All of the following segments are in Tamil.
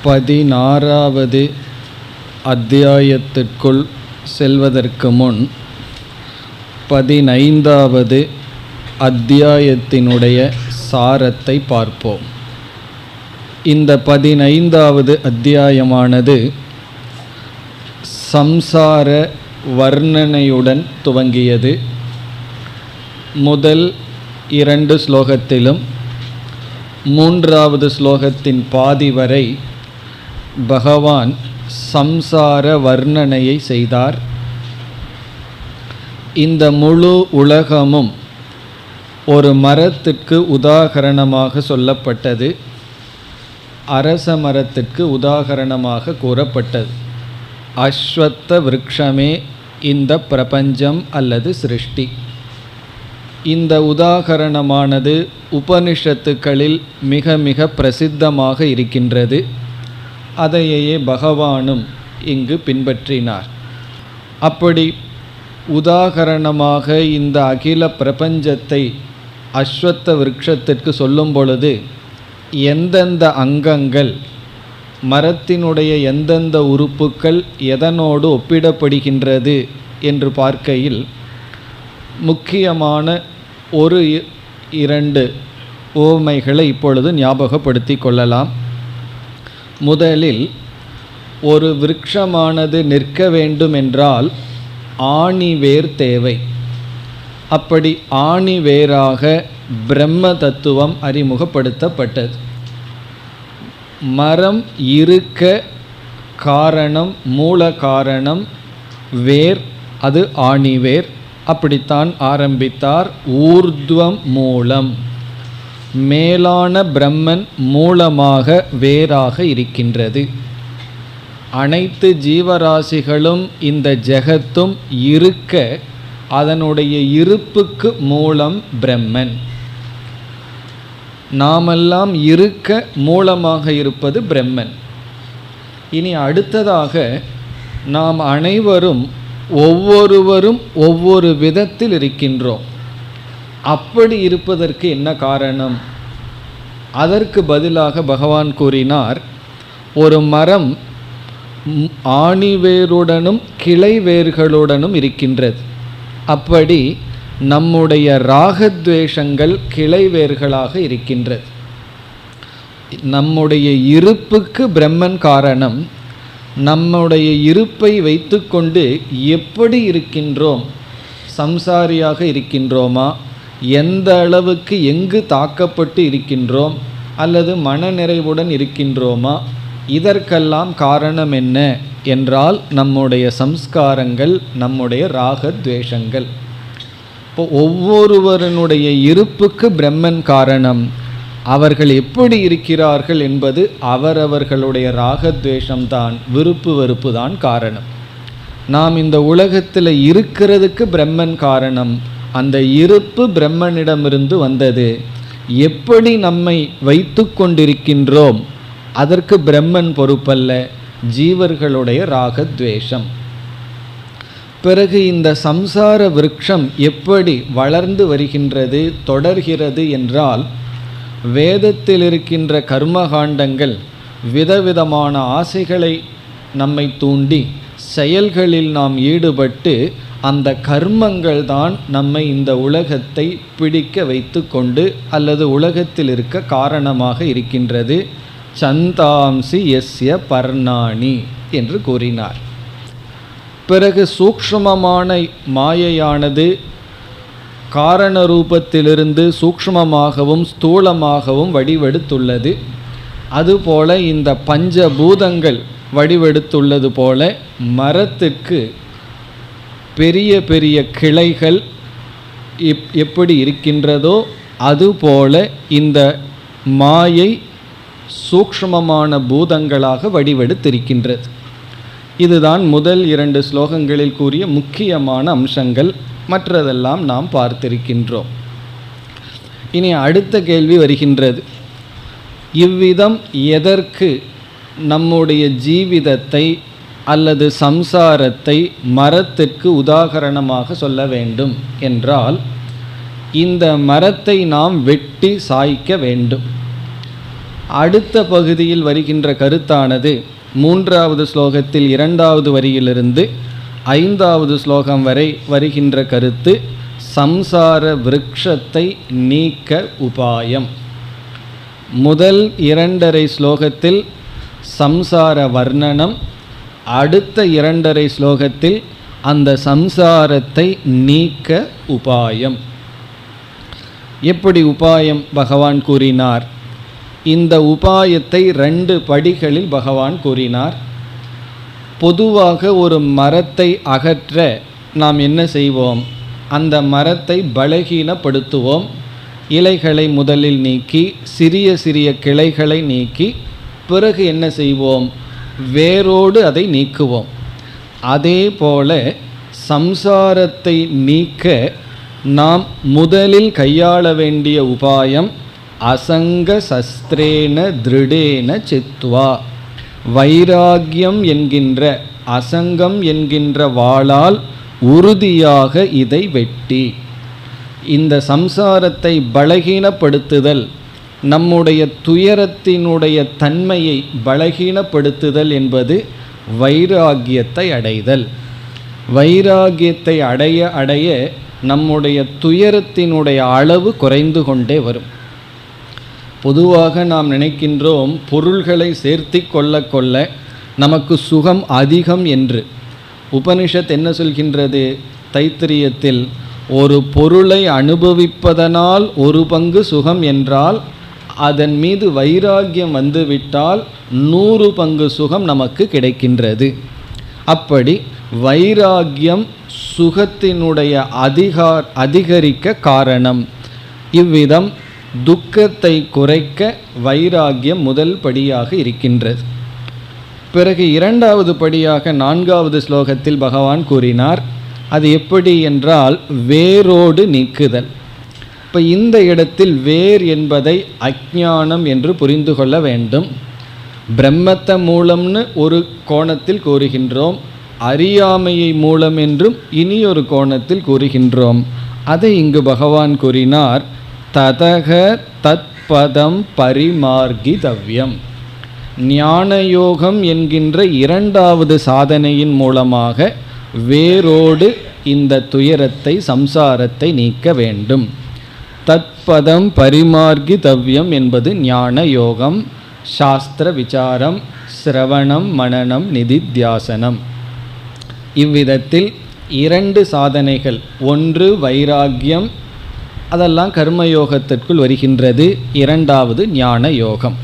16வது அத்தியாயத்திற்குள் செல்வதற்கு முன் 15வது அத்தியாயத்தினுடைய சாரத்தை பார்ப்போம். இந்த 15வது அத்தியாயமானது சம்சார வர்ணனையுடன் துவங்கியது. முதல் 2 ஸ்லோகத்திலும் 3வது ஸ்லோகத்தின் பாதி வரை பகவான் சம்சார வர்ணனையை செய்தார். இந்த முழு உலகமும் ஒரு மரத்திற்கு உதாகரணமாக சொல்லப்பட்டது, அரச மரத்திற்கு உதாகரணமாக கூறப்பட்டது. அஸ்வத்த விருட்சமே இந்த பிரபஞ்சம் அல்லது சிருஷ்டி. இந்த உதாகரணமானது உபனிஷத்துக்களில் மிக மிக பிரசித்தமாக இருக்கின்றது. அதையே பகவானும் இங்கு பின்பற்றினார். அப்படி உதாகரணமாக இந்த அகில பிரபஞ்சத்தை அஸ்வத்த விருட்சத்திற்கு சொல்லும் பொழுது எந்தெந்த அங்கங்கள், மரத்தினுடைய எந்தெந்த உறுப்புக்கள் எதனோடு ஒப்பிடப்படுகின்றது என்று பார்க்கையில் முக்கியமான 1-2 உவமைகளை இப்பொழுது ஞாபகப்படுத்தி கொள்ளலாம். முதலில், ஒரு விருட்சமானது நிற்க வேண்டும் என்றால் ஆணிவேர் தேவை. அப்படி ஆணிவேராக பிரம்ம தத்துவம் அறிமுகப்படுத்தப்பட்டது. மரம் இருக்க காரணம், மூல காரணம் வேர், அது ஆணிவேர். அப்படித்தான் ஆரம்பித்தார். ஊர்த்வம் மூலம், மேலான பிரம்மன் மூலமாக வேறாக இருக்கின்றது. அனைத்து ஜீவராசிகளும் இந்த ஜெகத்தும் இருக்க அதனுடைய இருப்புக்கு மூலம் பிரம்மன். நாமெல்லாம் இருக்க மூலமாக இருப்பது பிரம்மன். இனி அடுத்ததாக, நாம் அனைவரும் ஒவ்வொருவரும் ஒவ்வொரு விதத்தில் இருக்கின்றோம். அப்படி இருப்பதற்கு என்ன காரணம்? அதற்கு பதிலாக பகவான் கூறினார், ஒரு மரம் ஆணிவேருடனும் கிளை வேர்களுடனும் இருக்கின்றது. அப்படி நம்முடைய ராகத்வேஷங்கள் கிளை வேர்களாக இருக்கின்றது. நம்முடைய இருப்புக்கு பிரம்மன் காரணம். நம்முடைய இருப்பை வைத்துக்கொண்டு எப்படி இருக்கின்றோம்? சம்சாரியாக இருக்கின்றோமா? எந்த அளவுக்கு எங்கு தாக்கப்பட்டு இருக்கின்றோம்? அல்லது மனநிறைவுடன் இருக்கின்றோமா? இதற்கெல்லாம் காரணம் என்ன என்றால் நம்முடைய சம்ஸ்காரங்கள், நம்முடைய ராகத்வேஷங்கள். இப்போ ஒவ்வொருவருடைய இருப்புக்கு பிரம்மன் காரணம். அவர்கள் எப்படி இருக்கிறார்கள் என்பது அவரவர்களுடைய ராகத்வேஷம்தான், விருப்பு வெறுப்பு தான் காரணம். நாம் இந்த உலகத்தில் இருக்கிறதுக்கு பிரம்மன் காரணம். அந்த இருப்பு பிரம்மனிடமிருந்து வந்தது. எப்படி நம்மை வைத்து கொண்டிருக்கின்றோம் அதற்கு பிரம்மன் பொறுப்பல்ல, ஜீவர்களுடைய ராகத்வேஷம். பிறகு இந்த சம்சார விருட்சம் எப்படி வளர்ந்து வருகின்றது, தொடர்கிறது என்றால், வேதத்தில் இருக்கின்ற கர்மகாண்டங்கள் விதவிதமான ஆசைகளை நம்மை தூண்டி செயல்களில் நாம் ஈடுபட்டு, அந்த கர்மங்கள் தான் நம்மை இந்த உலகத்தை பிடிக்க வைத்து கொண்டு அல்லது உலகத்தில் இருக்க காரணமாக இருக்கின்றது. சந்தாம்சி யஸ்ய பர்ணாணி என்று கூறினார். பிறகு சூக்ஷ்மமான மாயையானது காரண ரூபத்திலிருந்து சூக்ஷ்மமாகவும் ஸ்தூலமாகவும் வடிவெடுத்துள்ளது. அதுபோல இந்த பஞ்சபூதங்கள் வடிவெடுத்துள்ளது போல மரத்துக்கு பெரிய பெரிய கிளைகள் எப்படி இருக்கின்றதோ அதுபோல இந்த மாயை சூக்ஷ்மமான பூதங்களாக வடிவெடுத்திருக்கின்றது. இதுதான் முதல் 2 ஸ்லோகங்களில் கூறிய முக்கியமான அம்சங்கள். மற்றதெல்லாம் நாம் பார்த்திருக்கின்றோம். இனி அடுத்த கேள்வி வருகின்றது. இவ்விதம் எதற்கு நம்முடைய ஜீவிதத்தை அல்லது சம்சாரத்தை மரத்திற்கு உதாகரணமாக சொல்ல வேண்டும் என்றால், இந்த மரத்தை நாம் வெட்டி சாய்க்க வேண்டும். அடுத்த பகுதியில் வருகின்ற கருத்தானது 3வது ஸ்லோகத்தில் 2வது வரியிலிருந்து 5வது ஸ்லோகம் வரை வருகின்ற கருத்து சம்சார விருட்சத்தை நீக்க உபாயம். முதல் 2.5 ஸ்லோகத்தில் சம்சார வர்ணனம், அடுத்த 2.5 ஸ்லோகத்தில் அந்த சம்சாரத்தை நீக்க உபாயம். எப்படி உபாயம் பகவான் கூறினார்? இந்த உபாயத்தை 2 படிகளில் பகவான் கூறினார். பொதுவாக ஒரு மரத்தை அகற்ற நாம் என்ன செய்வோம்? அந்த மரத்தை பலகீனப்படுத்துவோம். இலைகளை முதலில் நீக்கி சிறிய சிறிய கிளைகளை நீக்கி பிறகு என்ன செய்வோம்? வேரோடு அதை நீக்குவோம். அதே போல சம்சாரத்தை நீக்க நாம் முதலில் கையாள வேண்டிய உபாயம் அசங்க சஸ்திரேன திருடேன சித்வா, வைராகியம் என்கின்ற அசங்கம் என்கின்ற வாளால் உறுதியாக இதை வெட்டி. இந்த சம்சாரத்தை பலகீனப்படுத்துதல், நம்முடைய துயரத்தினுடைய தன்மையை பலகீனப்படுத்துதல் என்பது வைராகியத்தை அடைதல். வைராகியத்தை அடைய அடைய நம்முடைய துயரத்தினுடைய அளவு குறைந்து கொண்டே வரும். பொதுவாக நாம் நினைக்கின்றோம் பொருள்களை சேர்த்தி கொள்ள கொள்ள நமக்கு சுகம் அதிகம் என்று. உபனிஷத் என்ன சொல்கின்றது? தைத்திரியத்தில் ஒரு பொருளை அனுபவிப்பதனால் ஒரு பங்கு சுகம் என்றால் அதன் மீது வைராகியம் வந்துவிட்டால் 100 பங்கு சுகம் நமக்கு கிடைக்கின்றது. அப்படி வைராகியம் சுகத்தினுடைய அதிகரிக்க காரணம். இவ்விதம் துக்கத்தை குறைக்க வைராகியம் முதல் படியாக இருக்கின்றது. பிறகு 2வது படியாக 4வது ஸ்லோகத்தில் பகவான் கூறினார். அது எப்படி என்றால் வேரோடு நீக்குதல். இப்போ இந்த இடத்தில் வேர் என்பதை அஞ்ஞானம் என்று புரிந்து கொள்ள வேண்டும். பிரம்மத்த மூலம்னு ஒரு கோணத்தில் கூறுகின்றோம், அறியாமையை மூலம் என்றும் இனியொரு கோணத்தில் கூறுகின்றோம். அதை இங்கு பகவான் கூறினார். ததக தத்பதம் பரிமார்கிதவ்யம். ஞானயோகம் என்கின்ற 2வது சாதனையின் மூலமாக வேரோடு இந்த துயரத்தை சம்சாரத்தை நீக்க வேண்டும். தத்பதம் பரிமார்கிதவ்யம் என்பது ஞான யோகம், சாஸ்திர விசாரம், சிரவணம், மனனம், நிதித்தியாசனம். இவ்விதத்தில் 2 சாதனைகள், ஒன்று வைராகியம், அதெல்லாம் கர்மயோகத்திற்குள் வருகின்றது. 2வது ஞான யோகம்.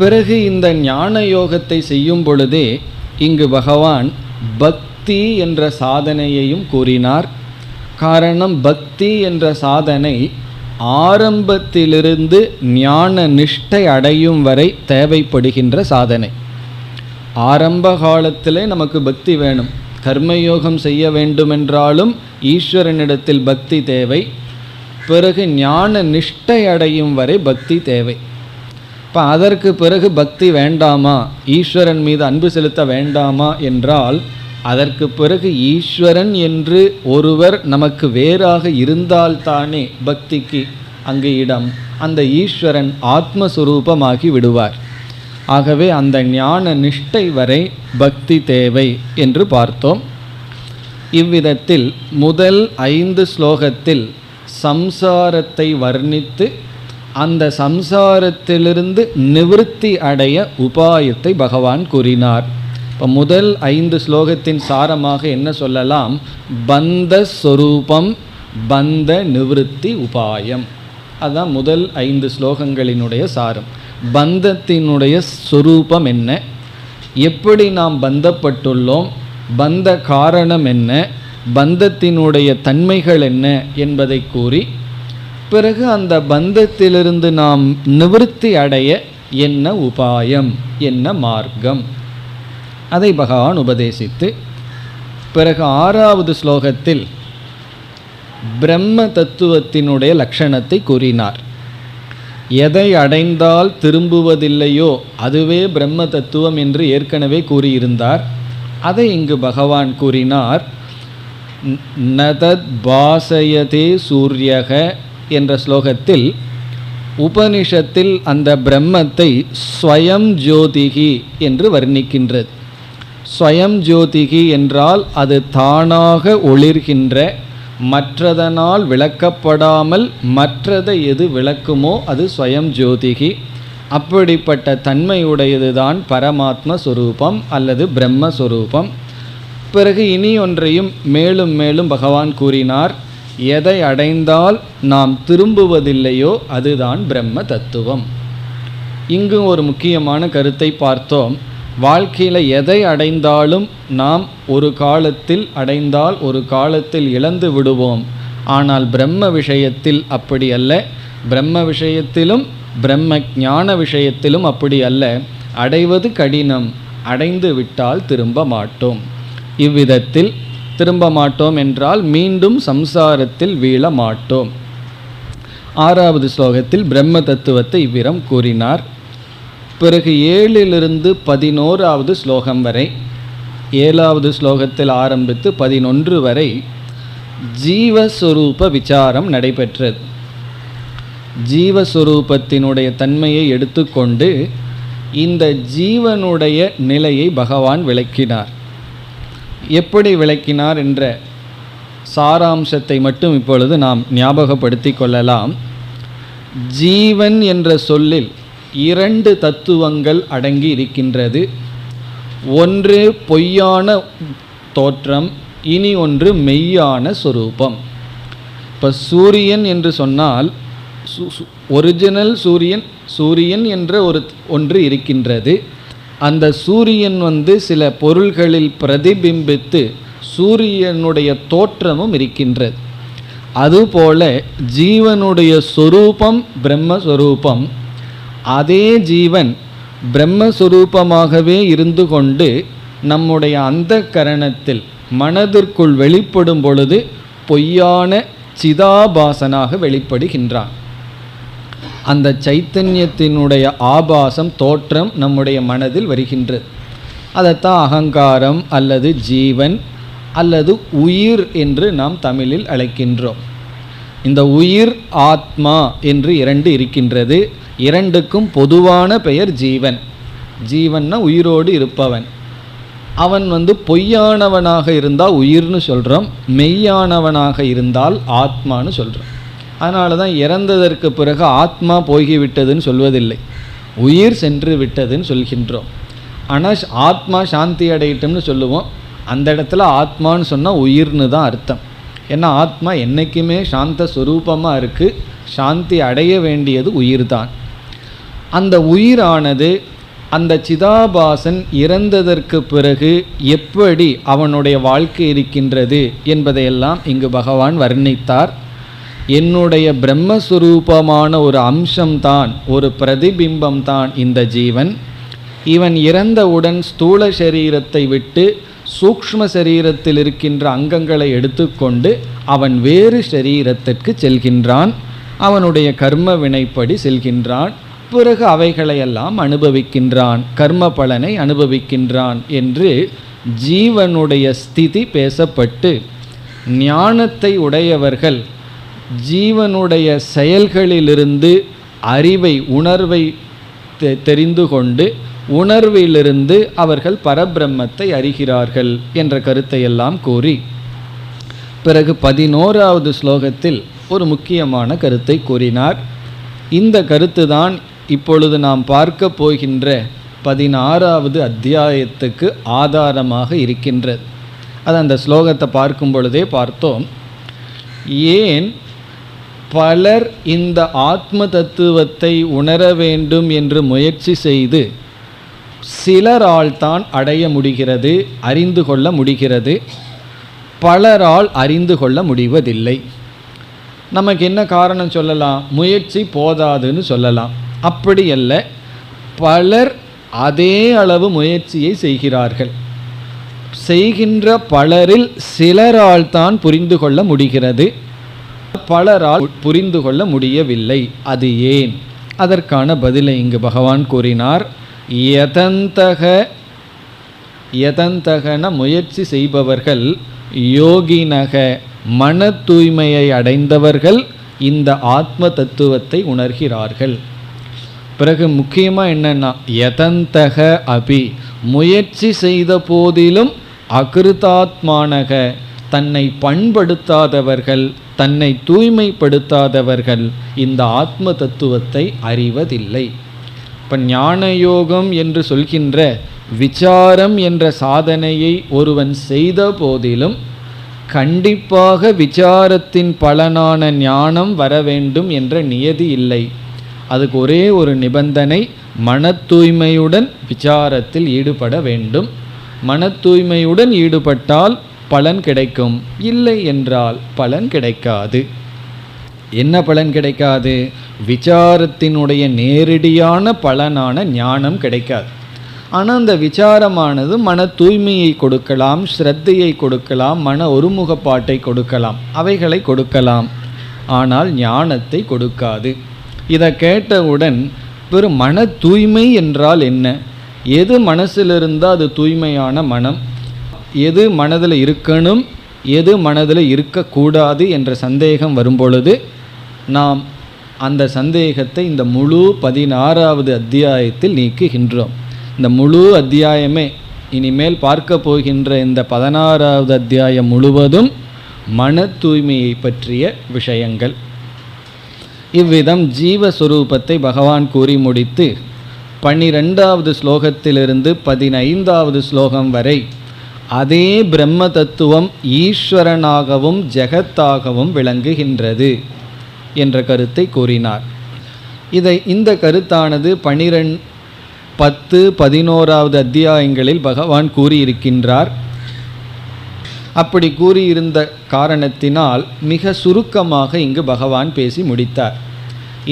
பிறகு இந்த ஞான யோகத்தை செய்யும் பொழுதே இங்கு பகவான் பக்தி என்ற சாதனையையும் கூறினார். காரணம், பக்தி என்ற சாதனை ஆரம்பத்திலிருந்து ஞான நிஷ்டை அடையும் வரை தேவைப்படுகின்ற சாதனை. ஆரம்ப காலத்திலே நமக்கு பக்தி வேணும். கர்மயோகம் செய்ய வேண்டுமென்றாலும் ஈஸ்வரனிடத்தில் பக்தி தேவை. பிறகு ஞான நிஷ்டை அடையும் வரை பக்தி தேவை. இப்போ அதற்கு பிறகு பக்தி வேண்டாமா, ஈஸ்வரன் மீது அன்பு செலுத்த வேண்டாமா என்றால், அதற்கு பிறகு ஈஸ்வரன் என்று ஒருவர் நமக்கு வேறாக இருந்தால்தானே பக்திக்கு அங்கு இடம். அந்த ஈஸ்வரன் ஆத்மஸ்வரூபமாகி விடுவார். ஆகவே அந்த ஞான நிஷ்டை வரை பக்தி தேவை என்று பார்த்தோம். இவ்விதத்தில் முதல் 5 ஸ்லோகத்தில் சம்சாரத்தை வர்ணித்து அந்த சம்சாரத்திலிருந்து நிவிருத்தி அடைய உபாயத்தை பகவான் கூறினார். இப்போ முதல் 5 ஸ்லோகத்தின் சாரமாக என்ன சொல்லலாம்? பந்த ஸ்வரூபம், பந்த நிவிருத்தி உபாயம். அதுதான் முதல் 5 ஸ்லோகங்களினுடைய சாரம். பந்தத்தினுடைய ஸ்வரூபம் என்ன, எப்படி நாம் பந்தப்பட்டுள்ளோம், பந்த காரணம் என்ன, பந்தத்தினுடைய தன்மைகள் என்ன என்பதை கூறி, பிறகு அந்த பந்தத்திலிருந்து நாம் நிவிருத்தி அடைய என்ன உபாயம், என்ன மார்க்கம், அதை பகவான் உபதேசித்து, பிறகு 6வது ஸ்லோகத்தில் பிரம்ம தத்துவத்தினுடைய லட்சணத்தை கூறினார். எதை அடைந்தால் திரும்புவதில்லையோ அதுவே பிரம்ம தத்துவம் என்று ஏற்கனவே கூறியிருந்தார். அதை இங்கு பகவான் கூறினார். நதத் பாசயதே சூரியக என்ற ஸ்லோகத்தில் உபனிஷத்தில் அந்த பிரம்மத்தை ஸ்வயம் ஜோதிகி என்று வர்ணிக்கின்றது. ஸ்வயம் ஜோதிகி என்றால் அது தானாக ஒளிர்கின்ற, மற்றதனால் விளக்கப்படாமல் மற்றதை எது விளக்குமோ அது ஸ்வயம் ஜோதிகி. அப்படிப்பட்ட தன்மையுடையதுதான் பரமாத்ம ஸ்வரூபம் அல்லது பிரம்மஸ்வரூபம். பிறகு இனி ஒன்றையும் மேலும் மேலும் பகவான் கூறினார். எதை அடைந்தால் நாம் திரும்புவதில்லையோ அதுதான் பிரம்ம தத்துவம். இங்கு ஒரு முக்கியமான கருத்தை பார்த்தோம். வாழ்க்கையில் எதை அடைந்தாலும் நாம் ஒரு காலத்தில் அடைந்தால் ஒரு காலத்தில் இழந்து விடுவோம். ஆனால் பிரம்ம விஷயத்தில் அப்படி அல்ல. பிரம்ம விஷயத்திலும் பிரம்ம ஞான விஷயத்திலும் அப்படி அல்ல. அடைவது கடினம், அடைந்து விட்டால் திரும்ப மாட்டோம். இவ்விதத்தில் திரும்ப மாட்டோம் என்றால் மீண்டும் சம்சாரத்தில் வீழ மாட்டோம். 6வது ஸ்லோகத்தில் பிரம்ம தத்துவத்தை இவ்விதம் கூறினார். பிறகு 7லிருந்து 11வது ஸ்லோகம் வரை, 7வது ஸ்லோகத்தில் ஆரம்பித்து 11 வரை ஜீவஸ்வரூப விசாரம் நடைபெற்றது. ஜீவஸ்வரூபத்தினுடைய தன்மையை எடுத்துக்கொண்டு இந்த ஜீவனுடைய நிலையை பகவான் விளக்கினார். எப்படி விளக்கினார் என்ற சாராம்சத்தை மட்டும் இப்பொழுது நாம் ஞாபகப்படுத்தி கொள்ளலாம். ஜீவன் என்ற சொல்லில் 2 தத்துவங்கள் அடங்கி இருக்கின்றது. ஒன்று பொய்யான தோற்றம், இனி ஒன்று மெய்யான சொரூபம். இப்போ சூரியன் என்று சொன்னால் ஒரிஜினல் சூரியன் என்ற ஒன்று இருக்கின்றது. அந்த சூரியன் சில பொருள்களில் பிரதிபிம்பித்து சூரியனுடைய தோற்றமும் இருக்கின்றது. அதுபோல ஜீவனுடைய சொரூபம் பிரம்மஸ்வரூபம். அதே ஜீவன் பிரம்மஸ்வரூபமாகவே இருந்து கொண்டு நம்முடைய அந்த கரணத்தில் மனதிற்குள் வெளிப்படும் பொழுது பொய்யான சிதாபாசனாக வெளிப்படுகின்றான். அந்த சைத்தன்யத்தினுடைய ஆபாசம் தோற்றம் நம்முடைய மனதில் வருகின்றது. அதைத்தான் அகங்காரம் அல்லது ஜீவன் அல்லது உயிர் என்று நாம் தமிழில் அழைக்கின்றோம். இந்த உயிர் ஆத்மா என்று 2 இருக்கின்றது. 2க்கும் பொதுவான பெயர் ஜீவன். ஜீவன்னா உயிரோடு இருப்பவன். அவன் பொய்யானவனாக இருந்தால் உயிர்னு சொல்கிறோம், மெய்யானவனாக இருந்தால் ஆத்மானு சொல்கிறோம். அதனால தான் இறந்ததற்கு பிறகு ஆத்மா போய்விட்டதுன்னு சொல்வதில்லை, உயிர் சென்று விட்டதுன்னு சொல்கின்றோம். ஆனால் ஆத்மா சாந்தி அடையட்டும்னு சொல்லுவோம். அந்த இடத்துல ஆத்மான்னு சொன்னால் உயிர்னு தான் அர்த்தம். ஏன்னா ஆத்மா என்றைக்குமே சாந்த ஸ்வரூபமாக இருக்குது. சாந்தி அடைய வேண்டியது உயிர் தான். அந்த உயிரானது அந்த சிதாபாசன் இறந்ததற்கு பிறகு எப்படி அவனுடைய வாழ்க்கை இருக்கின்றது என்பதையெல்லாம் இங்கு பகவான் வர்ணித்தார். என்னுடைய பிரம்மஸ்வரூபமான ஒரு அம்சம்தான், ஒரு பிரதிபிம்பம்தான் இந்த ஜீவன். இவன் இறந்தவுடன் ஸ்தூல சரீரத்தை விட்டு சூக்ஷ்ம சரீரத்தில் இருக்கின்ற அங்கங்களை எடுத்துக்கொண்டு அவன் வேறு சரீரத்திற்கு செல்கின்றான். அவனுடைய கர்ம வினைப்படி செல்கின்றான். பிறகு அவைகளையெல்லாம் அனுபவிக்கின்றான், கர்ம பலனை அனுபவிக்கின்றான் என்று ஜீவனுடைய ஸ்திதி பேசப்பட்டு, ஞானத்தை உடையவர்கள் ஜீவனுடைய செயல்களிலிருந்து அறிவை உணர்வை தெரிந்து கொண்டு உணர்விலிருந்து அவர்கள் பரபிரம்மத்தை அறிகிறார்கள் என்ற கருத்தையெல்லாம் கூறி, பிறகு 11வது ஸ்லோகத்தில் ஒரு முக்கியமான கருத்தை கூறினார். இந்த கருத்து தான் இப்பொழுது நாம் பார்க்க போகின்ற 16வது அத்தியாயத்துக்கு ஆதாரமாக இருக்கின்றது. அது அந்த ஸ்லோகத்தை பார்க்கும் பொழுதே பார்த்தோம். ஏன் பலர் இந்த ஆத்ம தத்துவத்தை உணர வேண்டும் என்று முயற்சி செய்து சிலரால் தான் அடைய முடிகிறது, அறிந்து கொள்ள முடிகிறது, பலரால் அறிந்து கொள்ள முடிவதில்லை. நமக்கு என்ன காரணம் சொல்லலாம்? முயற்சி போதாதுன்னு சொல்லலாம். அப்படி அல்ல, பலர் அதே அளவு முயற்சியை செய்கிறார்கள். செய்கின்ற பலரில் சிலரால் தான் புரிந்து கொள்ள முடிகிறது, பலரால் புரிந்து கொள்ள முடியவில்லை. அது ஏன்? அதற்கான பதிலை இங்கு பகவான் கூறினார். யதந்தகன முயற்சி செய்பவர்கள், யோகினக மன தூய்மையை அடைந்தவர்கள், இந்த ஆத்ம தத்துவத்தை உணர்கிறார்கள். பிறகு முக்கியமாக என்னன்னா, யதந்தக அபி, முயற்சி செய்த போதிலும் அகிருதாத்மானக, தன்னை பண்படுத்தாதவர்கள், தன்னை தூய்மைப்படுத்தாதவர்கள் இந்த ஆத்ம தத்துவத்தை அறிவதில்லை. இப்போ ஞானயோகம் என்று சொல்கின்ற விசாரம் என்ற சாதனையை ஒருவன் செய்த போதிலும் கண்டிப்பாக விசாரத்தின் பலனான ஞானம் வர வேண்டும் என்ற நியதி இல்லை. அதுக்கு ஒரே ஒரு நிபந்தனை, மன தூய்மையுடன் விசாரத்தில் ஈடுபட வேண்டும். மன தூய்மையுடன் ஈடுபட்டால் பலன் கிடைக்கும், இல்லை என்றால் பலன் கிடைக்காது. என்ன பலன் கிடைக்காது? விசாரத்தினுடைய நேரடியான பலனான ஞானம் கிடைக்காது. ஆனால் அந்த விசாரமானது மன தூய்மையை கொடுக்கலாம், ஸ்ரத்தையை கொடுக்கலாம், மன ஒருமுகப்பாட்டை கொடுக்கலாம், அவைகளை கொடுக்கலாம். ஆனால் ஞானத்தை கொடுக்காது. இதை கேட்டவுடன் வெறும் மன தூய்மை என்றால் என்ன? எது மனசில் இருந்தால் அது தூய்மையான மனம், எது மனதில் இருக்கணும், எது மனதில் இருக்கக்கூடாது என்ற சந்தேகம் வரும்பொழுது நாம் அந்த சந்தேகத்தை இந்த முழு 16வது அத்தியாயத்தில் நீக்குகின்றோம். இந்த முழு அத்தியாயமே, இனிமேல் பார்க்க போகின்ற இந்த 16வது அத்தியாயம் முழுவதும் மன தூய்மையை பற்றிய விஷயங்கள். இவ்விதம் ஜீவஸ்வரூபத்தை பகவான் கூறி முடித்து 12வது ஸ்லோகத்திலிருந்து 15வது ஸ்லோகம் வரை அதே பிரம்ம தத்துவம் ஈஸ்வரனாகவும் ஜெகத்தாகவும் விளங்குகின்றது என்ற கருத்தை கூறினார். இந்த கருத்தானது 12, 10, 11வது அத்தியாயங்களில் பகவான் கூறியிருக்கின்றார். அப்படி கூறியிருந்த காரணத்தினால் மிக சுருக்கமாக இங்கு பகவான் பேசி முடித்தார்.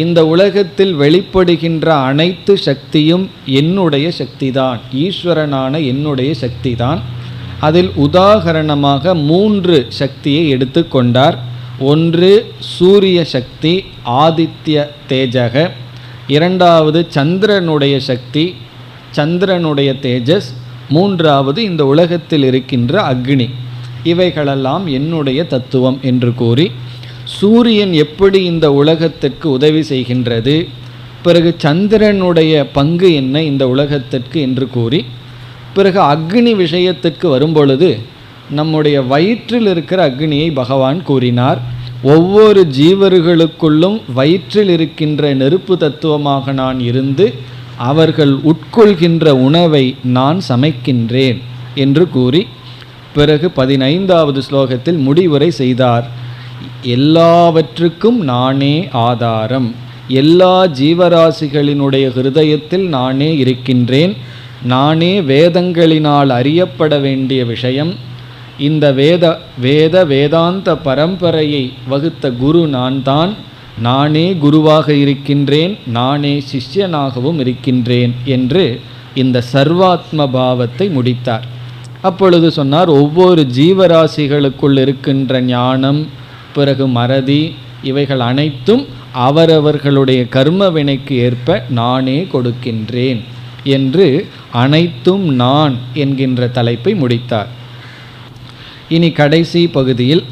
இந்த உலகத்தில் வெளிப்படுகின்ற அனைத்து சக்தியும் என்னுடைய சக்திதான், ஈஸ்வரனான என்னுடைய சக்திதான். அதில் உதாகரணமாக 3 சக்தியை எடுத்துக்கொண்டார். ஒன்று சூரிய சக்தி, ஆதித்ய தேஜக. இரண்டாவது சந்திரனுடைய சக்தி, சந்திரனுடைய தேஜஸ். மூன்றாவது இந்த உலகத்தில் இருக்கின்ற அக்னி. இவைகளெல்லாம் என்னுடைய தத்துவம் என்று கூறி, சூரியன் எப்படி இந்த உலகத்திற்கு உதவி செய்கின்றது, பிறகு சந்திரனுடைய பங்கு என்ன இந்த உலகத்திற்கு என்று கூறி, பிறகு அக்னி விஷயத்திற்கு வரும்பொழுது நம்முடைய வயிற்றில் இருக்கிற அக்னியை பகவான் கூறினார். ஒவ்வொரு ஜீவர்களுக்குள்ளும் வயிற்றில் இருக்கின்ற நெருப்பு தத்துவமாக நான் இருந்து அவர்கள் உட்கொள்கின்ற உணவை நான் சமைக்கின்றேன் என்று கூறி, பிறகு 15வது ஸ்லோகத்தில் முடிவுரை செய்தார். எல்லாவற்றுக்கும் நானே ஆதாரம், எல்லா ஜீவராசிகளினுடைய ஹிருதயத்தில் நானே இருக்கின்றேன், நானே வேதங்களினால் அறியப்பட வேண்டிய விஷயம், இந்த வேதாந்த பரம்பரையை வகுத்த குரு நான் தான், நானே குருவாக இருக்கின்றேன், நானே சிஷ்யனாகவும் இருக்கின்றேன் என்று இந்த சர்வாத்ம பாவத்தை முடித்தார். அப்பொழுது சொன்னார், ஒவ்வொரு ஜீவராசிகளுக்குள் இருக்கின்ற ஞானம், பிறகு மறதி, இவைகள் அனைத்தும் அவரவர்களுடைய கர்ம வினைக்கு ஏற்ப நானே கொடுக்கின்றேன் என்று அனைத்தும் நான் என்கின்ற தலைப்பை முடித்தார். இனி கடைசி பகுதியில்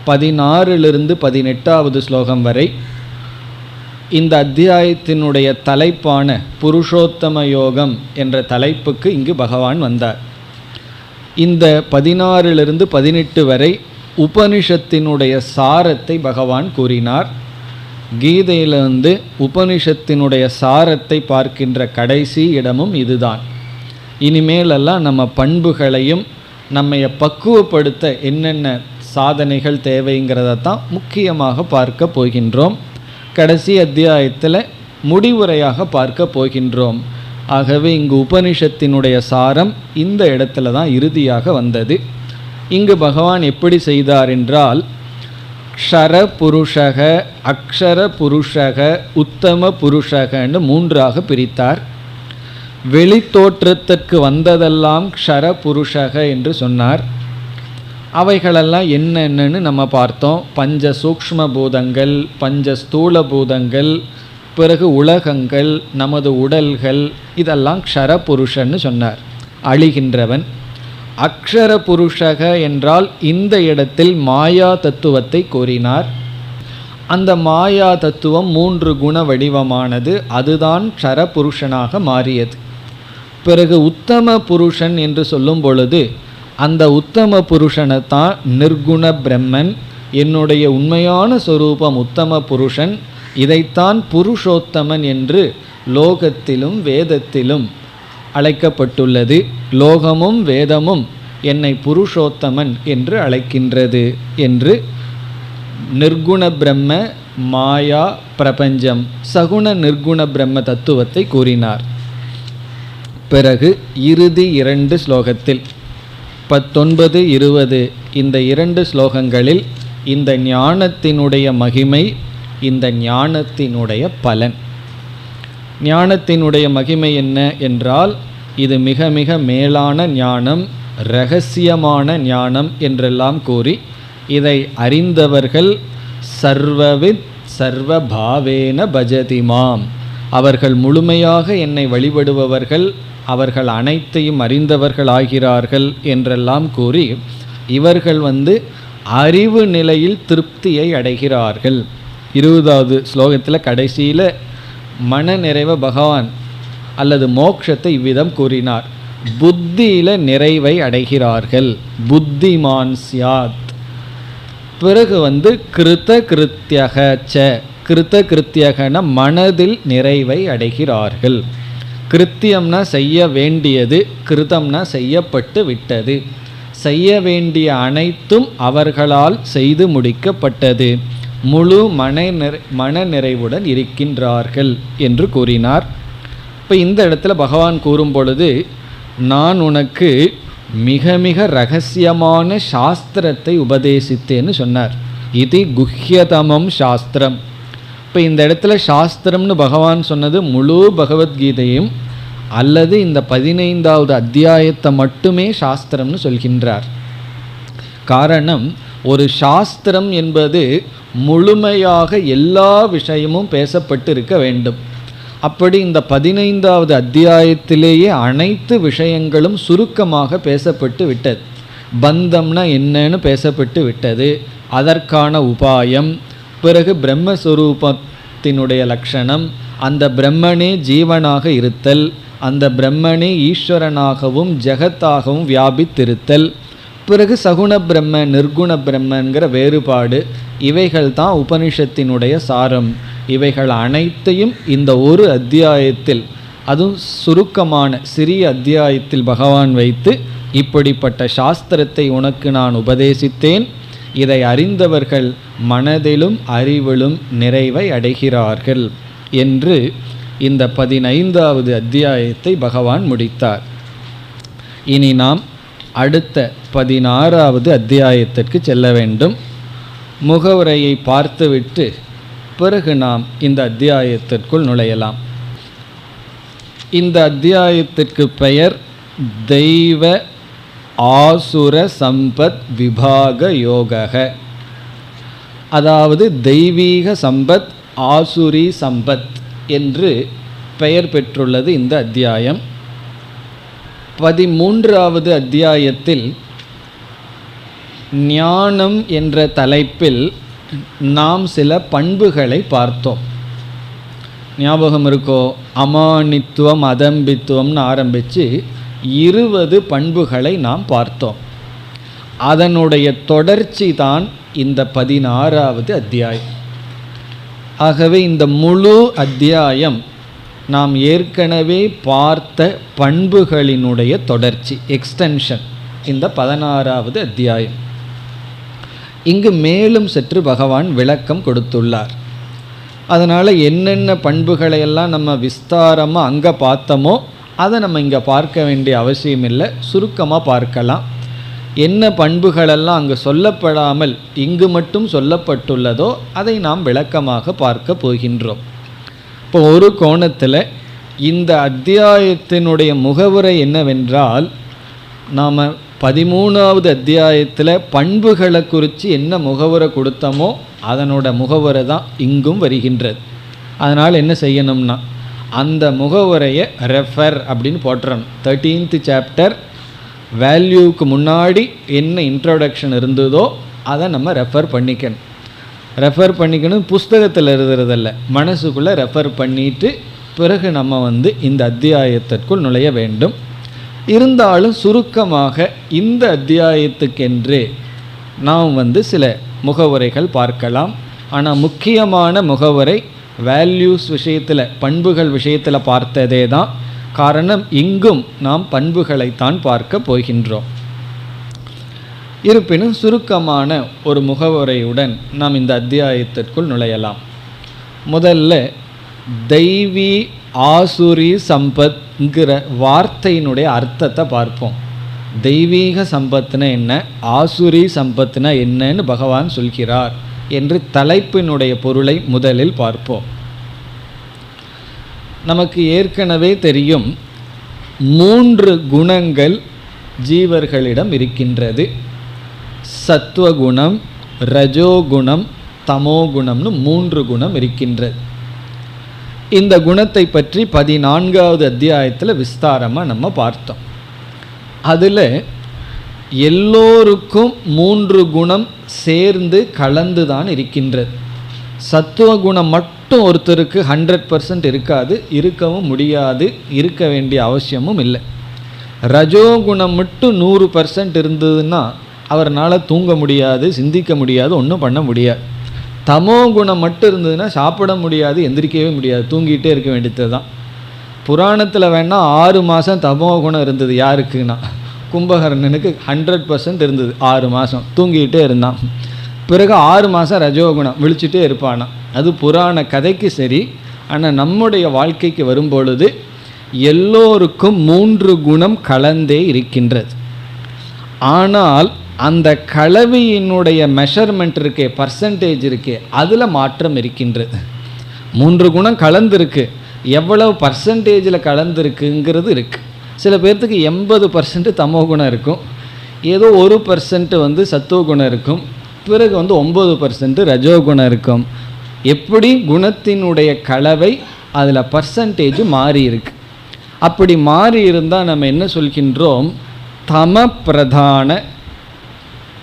16லிருந்து 18வது ஸ்லோகம் வரை இந்த அத்தியாயத்தினுடைய தலைப்பான புருஷோத்தம யோகம் என்ற தலைப்புக்கு இங்கு பகவான் வந்தார். இந்த 16லிருந்து 18 வரை உபனிஷத்தினுடைய சாரத்தை பகவான் கூறினார். கீதையிலிருந்து உபனிஷத்தினுடைய சாரத்தை பார்க்கின்ற கடைசி இடமும் இதுதான். இனிமேலெல்லாம் நம்ம பண்புகளையும் நம்மை பக்குவப்படுத்த என்னென்ன சாதனைகள் தேவைங்கிறதான் முக்கியமாக பார்க்க போகின்றோம். கடைசி அத்தியாயத்தில் முடிவுரையாக பார்க்க போகின்றோம். ஆகவே இங்கு உபனிஷத்தினுடைய சாரம் இந்த இடத்துல தான் இறுதியாக வந்தது. இங்கு பகவான் எப்படி செய்தார் என்றால், க்ஷர புருஷக, அக்ஷர புருஷக, உத்தம புருஷகன்னு 3ஆக பிரித்தார். வெளித்தோற்றத்திற்கு வந்ததெல்லாம் க்ஷர புருஷக என்று சொன்னார். அவைகளெல்லாம் என்னென்னு நம்ம பார்த்தோம். பஞ்ச சூக்ஷ்ம பூதங்கள், பஞ்ச ஸ்தூல பூதங்கள், பிறகு உலகங்கள், நமது உடல்கள், இதெல்லாம் க்ஷர புருஷன்னு சொன்னார், அழிகின்றவன். அக்ஷர புருஷக என்றால் இந்த இடத்தில் மாயா தத்துவத்தை கூறினார். அந்த மாயா தத்துவம் 3 குண வடிவமானது, அதுதான் க்ஷரபுருஷனாக மாறியது. பிறகு உத்தம புருஷன் என்று சொல்லும் பொழுது அந்த உத்தம புருஷனை தான் நிர்குண பிரம்மன், என்னுடைய உண்மையான சொரூபம் உத்தம புருஷன், இதைத்தான் புருஷோத்தமன் என்று லோகத்திலும் வேதத்திலும் அழைக்கப்பட்டுள்ளது. லோகமும் வேதமும் என்னை புருஷோத்தமன் என்று அழைக்கின்றது என்று நிர்குண பிரம்ம, மாயா, பிரபஞ்சம், சகுண நிர்குண பிரம்ம தத்துவத்தை கூறினார். பிறகு இறுதி 2 ஸ்லோகத்தில் 19, 20 இந்த 2 ஸ்லோகங்களில் இந்த ஞானத்தினுடைய மகிமை, இந்த ஞானத்தினுடைய பலன். ஞானத்தினுடைய மகிமை என்ன என்றால், இது மிக மிக மேலான ஞானம், இரகசியமான ஞானம் என்றெல்லாம் கூறி, இதை அறிந்தவர்கள் சர்வவித் சர்வபாவேன பஜதிமாம், அவர்கள் முழுமையாக என்னை வழிபடுபவர்கள், அவர்கள் அனைத்தையும் அறிந்தவர்கள் ஆகிறார்கள் என்றெல்லாம் கூறி, இவர்கள் அறிவு நிலையில் திருப்தியை அடைகிறார்கள். 20வது ஸ்லோகத்தில் கடைசியில் மன நிறைவை பகவான் அல்லது மோட்சத்தை இவ்விதம் கூறினார். புத்தியில நிறைவை அடைகிறார்கள், புத்திமான் சியாத். பிறகு கிருத கிருத்தியக ச, கிருத கிருத்தியகன மனதில் நிறைவை அடைகிறார்கள். கிருத்தியம்னா செய்ய வேண்டியது, கிருதம்னா செய்யப்பட்டு விட்டது. செய்ய வேண்டிய அனைத்தும் அவர்களால் செய்து முடிக்கப்பட்டது. முழு மன நிறைவுடன் இருக்கின்றார்கள் என்று கூறினார். இப்போ இந்த இடத்துல பகவான் கூறும் பொழுது, நான் உனக்கு மிக மிக ரகசியமான சாஸ்திரத்தை உபதேசித்தேன்னு சொன்னார். இது குஹ்யதமம் சாஸ்திரம். இப்போ இந்த இடத்துல சாஸ்திரம்னு பகவான் சொன்னது முழு பகவத்கீதையும் அல்லது இந்த 15வது அத்தியாயத்தை மட்டுமே சாஸ்திரம்னு சொல்கின்றார். காரணம், ஒரு சாஸ்திரம் என்பது முழுமையாக எல்லா விஷயமும் பேசப்பட்டு இருக்க வேண்டும். அப்படி இந்த 15வது அத்தியாயத்திலேயே அனைத்து விஷயங்களும் சுருக்கமாக பேசப்பட்டு விட்டது. பந்தம்னா என்னன்னு பேசப்பட்டு விட்டது, அதற்கான உபாயம், பிறகு பிரம்மஸ்வரூபத்தினுடைய லட்சணம், அந்த பிரம்மனே ஜீவனாக இருத்தல், அந்த பிரம்மனே ஈஸ்வரனாகவும் ஜெகத்தாகவும் வியாபித்திருத்தல், பிறகு சகுண பிரம்ம நிர்குண பிரம்மங்கிற வேறுபாடு, இவைகள் தான் உபனிஷத்தினுடைய சாரம். இவைகள் அனைத்தையும் இந்த ஒரு அத்தியாயத்தில், அதுவும் சுருக்கமான சிறிய அத்தியாயத்தில் பகவான் வைத்து, இப்படிப்பட்ட சாஸ்திரத்தை உனக்கு நான் உபதேசித்தேன், இதை அறிந்தவர்கள் மனதிலும் அறிவிலும் நிறைவை அடைகிறார்கள் என்று இந்த 15வது அத்தியாயத்தை பகவான் முடித்தார். இனி நாம் அடுத்த 16வது அத்தியாயத்திற்கு செல்ல வேண்டும். முகவுரையை பார்த்துவிட்டு பிறகு நாம் இந்த அத்தியாயத்திற்குள் நுழையலாம். இந்த அத்தியாயத்திற்கு பெயர் தெய்வ ஆசுர சம்பத் விபாக யோக, அதாவது தெய்வீக சம்பத் ஆசுரி சம்பத் என்று பெயர் பெற்றுள்ளது இந்த அத்தியாயம். 13வது அத்தியாயத்தில் ஞானம் என்ற தலைப்பில் நாம் சில பண்புகளை பார்த்தோம். ஞாபகம் இருக்கோ? அமானித்துவம் அதம்பித்துவம்னு ஆரம்பித்து 20 பண்புகளை நாம் பார்த்தோம். அதனுடைய தொடர்ச்சி தான் இந்த 16வது அத்தியாயம். ஆகவே இந்த முழு அத்தியாயம் நாம் ஏற்கனவே பார்த்த பண்புகளினுடைய தொடர்ச்சி, எக்ஸ்டென்ஷன், இந்த 16வது அத்தியாயம். இங்கு மேலும் சற்று பகவான் விளக்கம் கொடுத்துள்ளார். அதனால் என்னென்ன பண்புகளையெல்லாம் நம்ம விஸ்தாரமாக அங்கே பார்த்தோமோ அதை நம்ம இங்கே பார்க்க வேண்டிய அவசியம் இல்லை, சுருக்கமாக பார்க்கலாம். என்ன பண்புகளெல்லாம் அங்கு சொல்லப்படாமல் இங்கு மட்டும் சொல்லப்பட்டுள்ளதோ அதை நாம் விளக்கமாக பார்க்க போகின்றோம். இப்போ ஒரு கோணத்தில் இந்த அத்தியாயத்தினுடைய முகவுரை என்னவென்றால், நாம் 13வது அத்தியாயத்தில் பண்புகளை குறித்து என்ன முகவுரை கொடுத்தோமோ அதனோட முகவுரை தான் இங்கும் வருகின்றது. அதனால் என்ன செய்யணும்னா, அந்த முகவுரையை ரெஃபர் அப்படின்னு போட்டுறணும். 13th சாப்டர் வேல்யூவுக்கு முன்னாடி என்ன இன்ட்ரோடக்ஷன் இருந்ததோ அதை நம்ம ரெஃபர் பண்ணிக்கணும். ரெஃபர் பண்ணிக்கணும், புஸ்தகத்தில் எழுதுறதில்ல, மனசுக்குள்ளே ரெஃபர் பண்ணிட்டு பிறகு நம்ம இந்த அத்தியாயத்திற்குள் நுழைய வேண்டும். இருந்தாலும் சுருக்கமாக இந்த அத்தியாயத்துக்கென்று நாம் சில முகவுரைகள் பார்க்கலாம். ஆனால் முக்கியமான முகவுரை வேல்யூஸ் விஷயத்தில், பண்புகள் விஷயத்தில் பார்த்ததே தான். காரணம், இங்கும் நாம் பண்புகளைத்தான் பார்க்க போகின்றோம். இருப்பினும் சுருக்கமான ஒரு முகவுரையுடன் நாம் இந்த அத்தியாயத்திற்குள் நுழையலாம். முதல்ல தெய்வீ ஆசுரி சம்பத்ங்கிற வார்த்தையினுடைய அர்த்தத்தை பார்ப்போம். தெய்வீக சம்பத்துனா என்ன, ஆசுரி சம்பத்துனா என்னன்னு பகவான் சொல்கிறார் என்று தலைப்பினுடைய பொருளை முதலில் பார்ப்போம். நமக்கு ஏற்கனவே தெரியும், 3 குணங்கள் ஜீவர்களிடம் இருக்கின்றது. சத்துவகுணம், ரஜோகுணம், தமோகுணம்னு 3 குணம் இருக்கின்றது. இந்த குணத்தை பற்றி 14வது அத்தியாயத்தில் விஸ்தாரமாக நம்ம பார்த்தோம். அதில் எல்லோருக்கும் 3 குணம் சேர்ந்து கலந்து தான் இருக்கின்றது. சத்துவகுணம் மட்டும் ஒருத்தருக்கு 100% இருக்காது, இருக்கவும் முடியாது, இருக்க வேண்டிய அவசியமும் இல்லை. ரஜோகுணம் மட்டும் 100% இருந்ததுன்னா அவர்னால் தூங்க முடியாது, சிந்திக்க முடியாது, ஒன்றும் பண்ண முடியாது. தமோ குணம் மட்டும் இருந்ததுன்னா சாப்பிட முடியாது, எந்திரிக்கவே முடியாது, தூங்கிட்டே இருக்க வேண்டியது தான். புராணத்தில் வேணால் 6 மாதம் தமோ குணம் இருந்தது. யாருக்குன்னா கும்பகர்ணனுக்கு 100% இருந்தது. 6 மாதம் தூங்கிக்கிட்டே இருந்தான். பிறகு 6 மாதம் ரஜோகுணம் விழிச்சிட்டே இருப்பானா. அது புராண கதைக்கு சரி. ஆனால் நம்முடைய வாழ்க்கைக்கு வரும்பொழுது எல்லோருக்கும் 3 குணம் கலந்தே இருக்கின்றது. ஆனால் அந்த கலவையினுடைய மெஷர்மெண்ட் இருக்கே, பர்சன்டேஜ் இருக்கே, அதில் மாற்றம் இருக்கின்றது. 3 குணம் கலந்துருக்கு, எவ்வளவு பர்சன்டேஜில் கலந்துருக்குங்கிறது இருக்குது. சில பேர்த்துக்கு 80% தமோ குணம் இருக்கும், ஏதோ 1% சத்துவகுணம் இருக்கும், பிறகு 9% ரஜோகுணம் இருக்கும். எப்படி குணத்தினுடைய கலவை அதில் பர்சன்டேஜ் மாறி இருக்கு. அப்படி மாறி இருந்தால் நம்ம என்ன சொல்கின்றோம், தம பிரதான,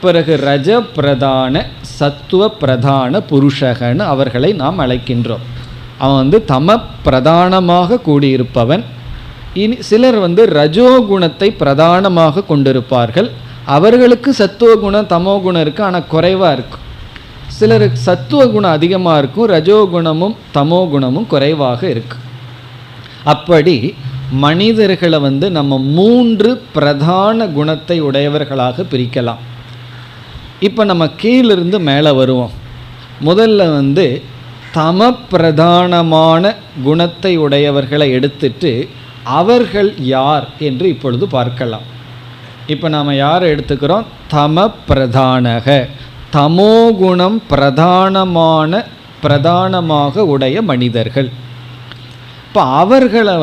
பிறகு ரஜ பிரதான, சத்துவ பிரதான புருஷகன்னு அவர்களை நாம் அழைக்கின்றோம். அவன் தம பிரதானமாக கூடியிருப்பவன். இனி சிலர் ரஜோகுணத்தை பிரதானமாக கொண்டிருப்பார்கள். அவர்களுக்கு சத்துவகுணம் தமோகுணம் இருக்குது, ஆனால் குறைவாக இருக்கும். சிலருக்கு சத்துவகுணம் அதிகமாக இருக்கும், ரஜோகுணமும் தமோகுணமும் குறைவாக இருக்கு. அப்படி மனிதர்களை நம்ம 3 பிரதான குணத்தை உடையவர்களாக பிரிக்கலாம். இப்போ நம்ம கீழிருந்து மேலே வருவோம். முதல்ல தம பிரதானமான குணத்தை உடையவர்களை எடுத்துட்டு அவர்கள் யார் என்று இப்பொழுது பார்க்கலாம். இப்போ நாம் யாரை எடுத்துக்கிறோம், தம பிரதானக, தமோகுணம் பிரதானமாக உடைய மனிதர்கள். இப்போ அவர்களை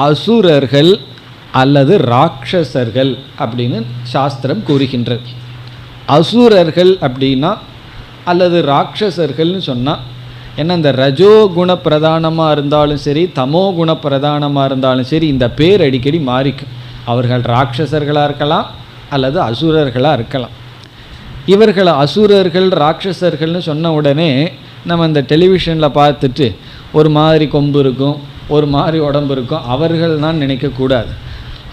அசுரர்கள் அல்லது ராட்சசர்கள் அப்படின்னு சாஸ்திரம் கூறுகின்றது. அசுரர்கள் அப்படின்னா அல்லது ராட்சசர்கள்னு சொன்னால் என்ன, இந்த ரஜோகுண பிரதானமாக இருந்தாலும் சரி, தமோ குண பிரதானமாக இருந்தாலும் சரி, இந்த பேர் அடிக்கடி மாறிக்கும். அவர்கள் ராட்சசர்களாக இருக்கலாம் அல்லது அசுரர்களாக இருக்கலாம். இவர்களை அசுரர்கள் ராட்சசர்கள்னு சொன்ன உடனே நம்ம இந்த டெலிவிஷனில் பார்த்துட்டு ஒரு மாதிரி கொம்பு இருக்கும், ஒரு மாதிரி உடம்பு இருக்கும், அவர்கள் தான் நினைக்கக்கூடாது.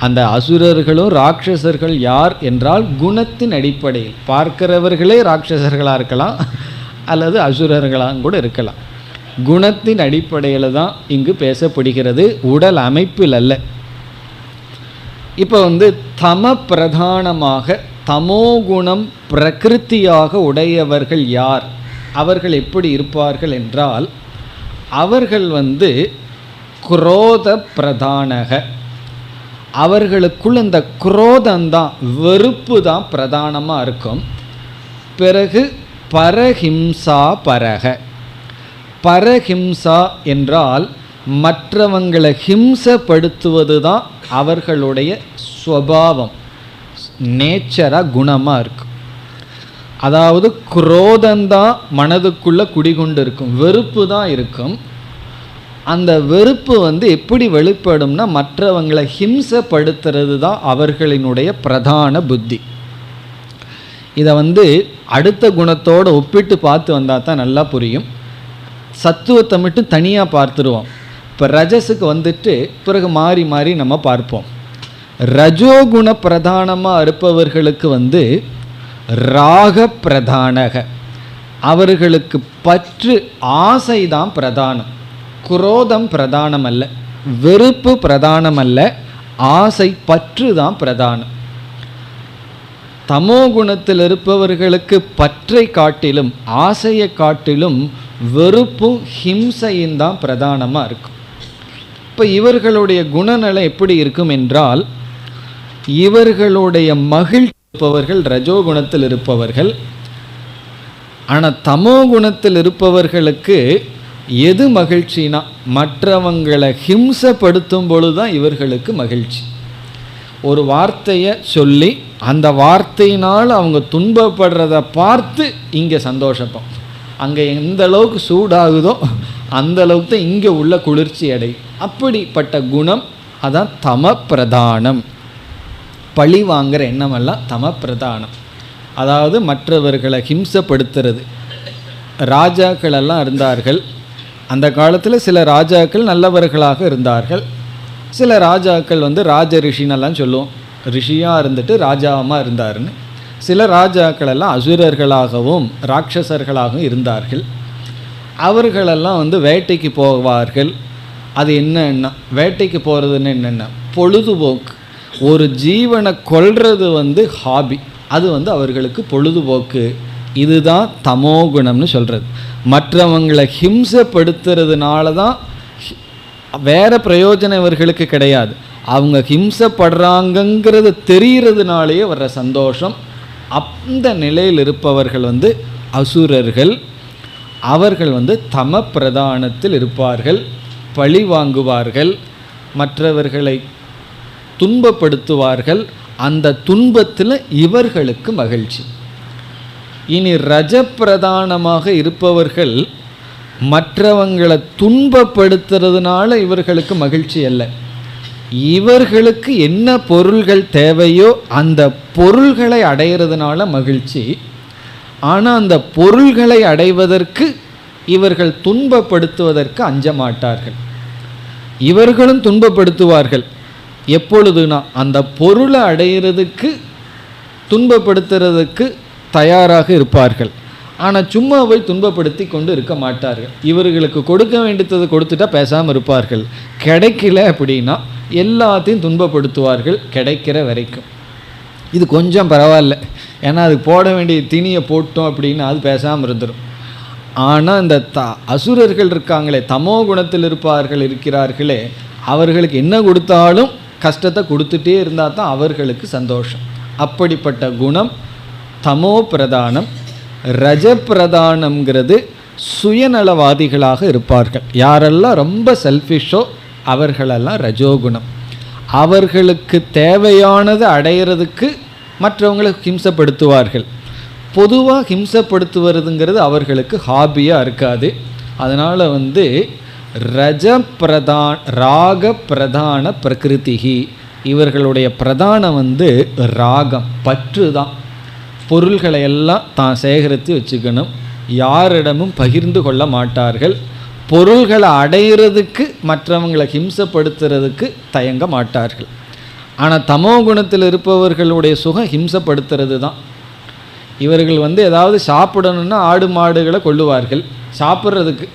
அந்த அசுரர்களும் ராட்சசர்கள் யார் என்றால் குணத்தின் அடிப்படையில் பார்க்கிறவர்களே ராட்சசர்களாக இருக்கலாம் அல்லது அசுரர்களாக கூட இருக்கலாம். குணத்தின் அடிப்படையில் தான் இங்கு பேசப்படுகிறது, உடல் அமைப்பில் அல்ல. இப்போ தம பிரதானமாக தமோகுணம் பிரகிருத்தியாக உடையவர்கள் யார், அவர்கள் எப்படி இருப்பார்கள் என்றால், அவர்கள் குரோத பிரதானக, அவர்களுக்குள் இந்த குரோதந்தான், வெறுப்பு தான் பிரதானமாக இருக்கும். பிறகு பரஹிம்சா பரக, பரஹிம்சா என்றால் மற்றவங்களை ஹிம்சப்படுத்துவது தான் அவர்களுடைய ஸ்வபாவம், நேச்சராக குணமாக இருக்கும். அதாவது குரோதந்தான் மனதுக்குள்ளே குடிகொண்டு இருக்கும், வெறுப்பு தான் இருக்கும். அந்த வெறுப்பு எப்படி வெளிப்படும்னா மற்றவங்களை ஹிம்சப்படுத்துறது தான் அவர்களினுடைய பிரதான புத்தி. இதை அடுத்த குணத்தோடு ஒப்பிட்டு பார்த்து வந்தால் தான் நல்லா புரியும். சத்துவத்தை மட்டும் தனியாக பார்த்துருவோம். இப்போ ரஜஸுக்கு பிறகு மாறி மாறி நம்ம பார்ப்போம். ரஜோகுண பிரதானமாக இருப்பவர்களுக்கு ராக பிரதானக, அவர்களுக்கு பற்று ஆசை தான் பிரதானம். குரோதம் பிரதானம் அல்ல, வெறுப்பு பிரதானம் அல்ல, ஆசை பற்று தான் பிரதானம். தமோ குணத்தில் இருப்பவர்களுக்கு பற்றை காட்டிலும் ஆசையை காட்டிலும் வெறுப்பும் ஹிம்சையும் தான் பிரதானமாக இருக்கும். இப்போ இவர்களுடைய குணநலம் எப்படி இருக்கும் என்றால், இவர்களுடைய மகிழ்ச்சி இருப்பவர்கள் ரஜோகுணத்தில் இருப்பவர்கள். ஆனால் தமோ குணத்தில் இருப்பவர்களுக்கு எது மகிழ்ச்சினா, மற்றவங்களை ஹிம்சப்படுத்தும் பொழுது தான் இவர்களுக்கு மகிழ்ச்சி. ஒரு வார்த்தையை சொல்லி அந்த வார்த்தையினால் அவங்க துன்பப்படுறத பார்த்து இங்கே சந்தோஷப்போம். அங்கே எந்த அளவுக்கு சூடாகுதோ அந்த அளவுக்கு தான் இங்கே உள்ள குளிர்ச்சி அடையும். அப்படிப்பட்ட குணம் அதான் தம பிரதானம். பழி வாங்குகிற எண்ணமெல்லாம் தம பிரதானம். அதாவது மற்றவர்களை ஹிம்சப்படுத்துறது. ராஜாக்கள் எல்லாம் இருந்தார்கள். அந்த காலத்தில் சில ராஜாக்கள் நல்லவர்களாக இருந்தார்கள். சில ராஜாக்கள் ராஜ ரிஷினெல்லாம் சொல்லுவோம், ரிஷியாக இருந்துட்டு ராஜாவமாக இருந்தாருன்னு. சில ராஜாக்கள் எல்லாம் அசுரர்களாகவும் ராட்சசர்களாகவும் இருந்தார்கள். அவர்களெல்லாம் வேட்டைக்கு போவார்கள். அது என்னன்னா, வேட்டைக்கு போகிறதுன்னு என்னென்ன, பொழுதுபோக்கு. ஒரு ஜீவனை கொல்றது ஹாபி, அது அவர்களுக்கு பொழுதுபோக்கு. இதுதான் தமோகுணம்னு சொல்கிறது. மற்றவங்களை ஹிம்சப்படுத்துறதுனால தான், வேறு பிரயோஜனம் இவர்களுக்கு கிடையாது. அவங்க ஹிம்சப்படுறாங்கங்கிறது தெரிகிறதுனாலேயே வர்ற சந்தோஷம். அந்த நிலையில் இருப்பவர்கள் அசுரர்கள். அவர்கள் தம பிரதானத்தில் இருப்பார்கள். பழி வாங்குவார்கள், மற்றவர்களை துன்பப்படுத்துவார்கள். அந்த துன்பத்தில் இவர்களுக்கு மகிழ்ச்சி. இனி ரஜப்பிரதானமாக இருப்பவர்கள் மற்றவங்களை துன்பப்படுத்துறதுனால இவர்களுக்கு மகிழ்ச்சி அல்ல. இவர்களுக்கு என்ன பொருள்கள் தேவையோ அந்த பொருள்களை அடைகிறதுனால மகிழ்ச்சி. ஆனால் அந்த பொருள்களை அடைவதற்கு இவர்கள் துன்பப்படுத்துவதற்கு அஞ்ச மாட்டார்கள். இவர்களும் துன்பப்படுத்துவார்கள். எப்பொழுதுனா அந்த பொருளை அடைகிறதுக்கு துன்பப்படுத்துறதுக்கு தயாராக இருப்பார்கள். ஆனால் சும்மா போய் துன்பப்படுத்தி கொண்டு இருக்க மாட்டார்கள். இவர்களுக்கு கொடுக்க வேண்டியதை கொடுத்துட்டா பேசாமல் இருப்பார்கள். கிடைக்கல அப்படின்னா எல்லாத்தையும் துன்பப்படுத்துவார்கள் கிடைக்கிற வரைக்கும். இது கொஞ்சம் பரவாயில்ல, ஏன்னா அதுக்கு போட வேண்டிய திணியை போட்டோம் அப்படின்னா அது பேசாமல் இருந்துடும். ஆனால் இந்த அசுரர்கள் இருக்காங்களே, தமோ குணத்தில் இருக்கிறார்களே, அவர்களுக்கு என்ன கொடுத்தாலும் கஷ்டத்தை கொடுத்துட்டே இருந்தால் தான் அவர்களுக்கு சந்தோஷம். அப்படிப்பட்ட குணம் தமோ பிரதானம். ரஜப்பிரதானம்ங்கிறது சுயநலவாதிகளாக இருப்பார்கள். யாரெல்லாம் ரொம்ப செல்ஃபிஷோ அவர்களெல்லாம் ரஜோகுணம். அவர்களுக்கு தேவையானதை அடையிறதுக்கு மற்றவங்களுக்கு ஹிம்சப்படுத்துவார்கள். பொதுவாக ஹிம்சப்படுத்துவதுங்கிறது அவர்களுக்கு ஹாபியாக இருக்காது. அதனால் ராக பிரதான பிரகிருதிகி, இவர்களுடைய பிரதானம் ராகம், பற்று தான். பொருள்களை எல்லாம் தான் சேகரித்து வச்சுக்கணும். யாரிடமும் பகிர்ந்து கொள்ள மாட்டார்கள். பொருள்களை அடையிறதுக்கு மற்றவங்களை ஹிம்சப்படுத்துறதுக்கு தயங்க மாட்டார்கள். ஆனால் தமோ குணத்தில் இருப்பவர்களுடைய சுகம் ஹிம்சப்படுத்துறது தான். இவர்கள் ஏதாவது சாப்பிடணுன்னா ஆடு மாடுகளை கொள்ளுவார்கள் சாப்பிட்றதுக்கு.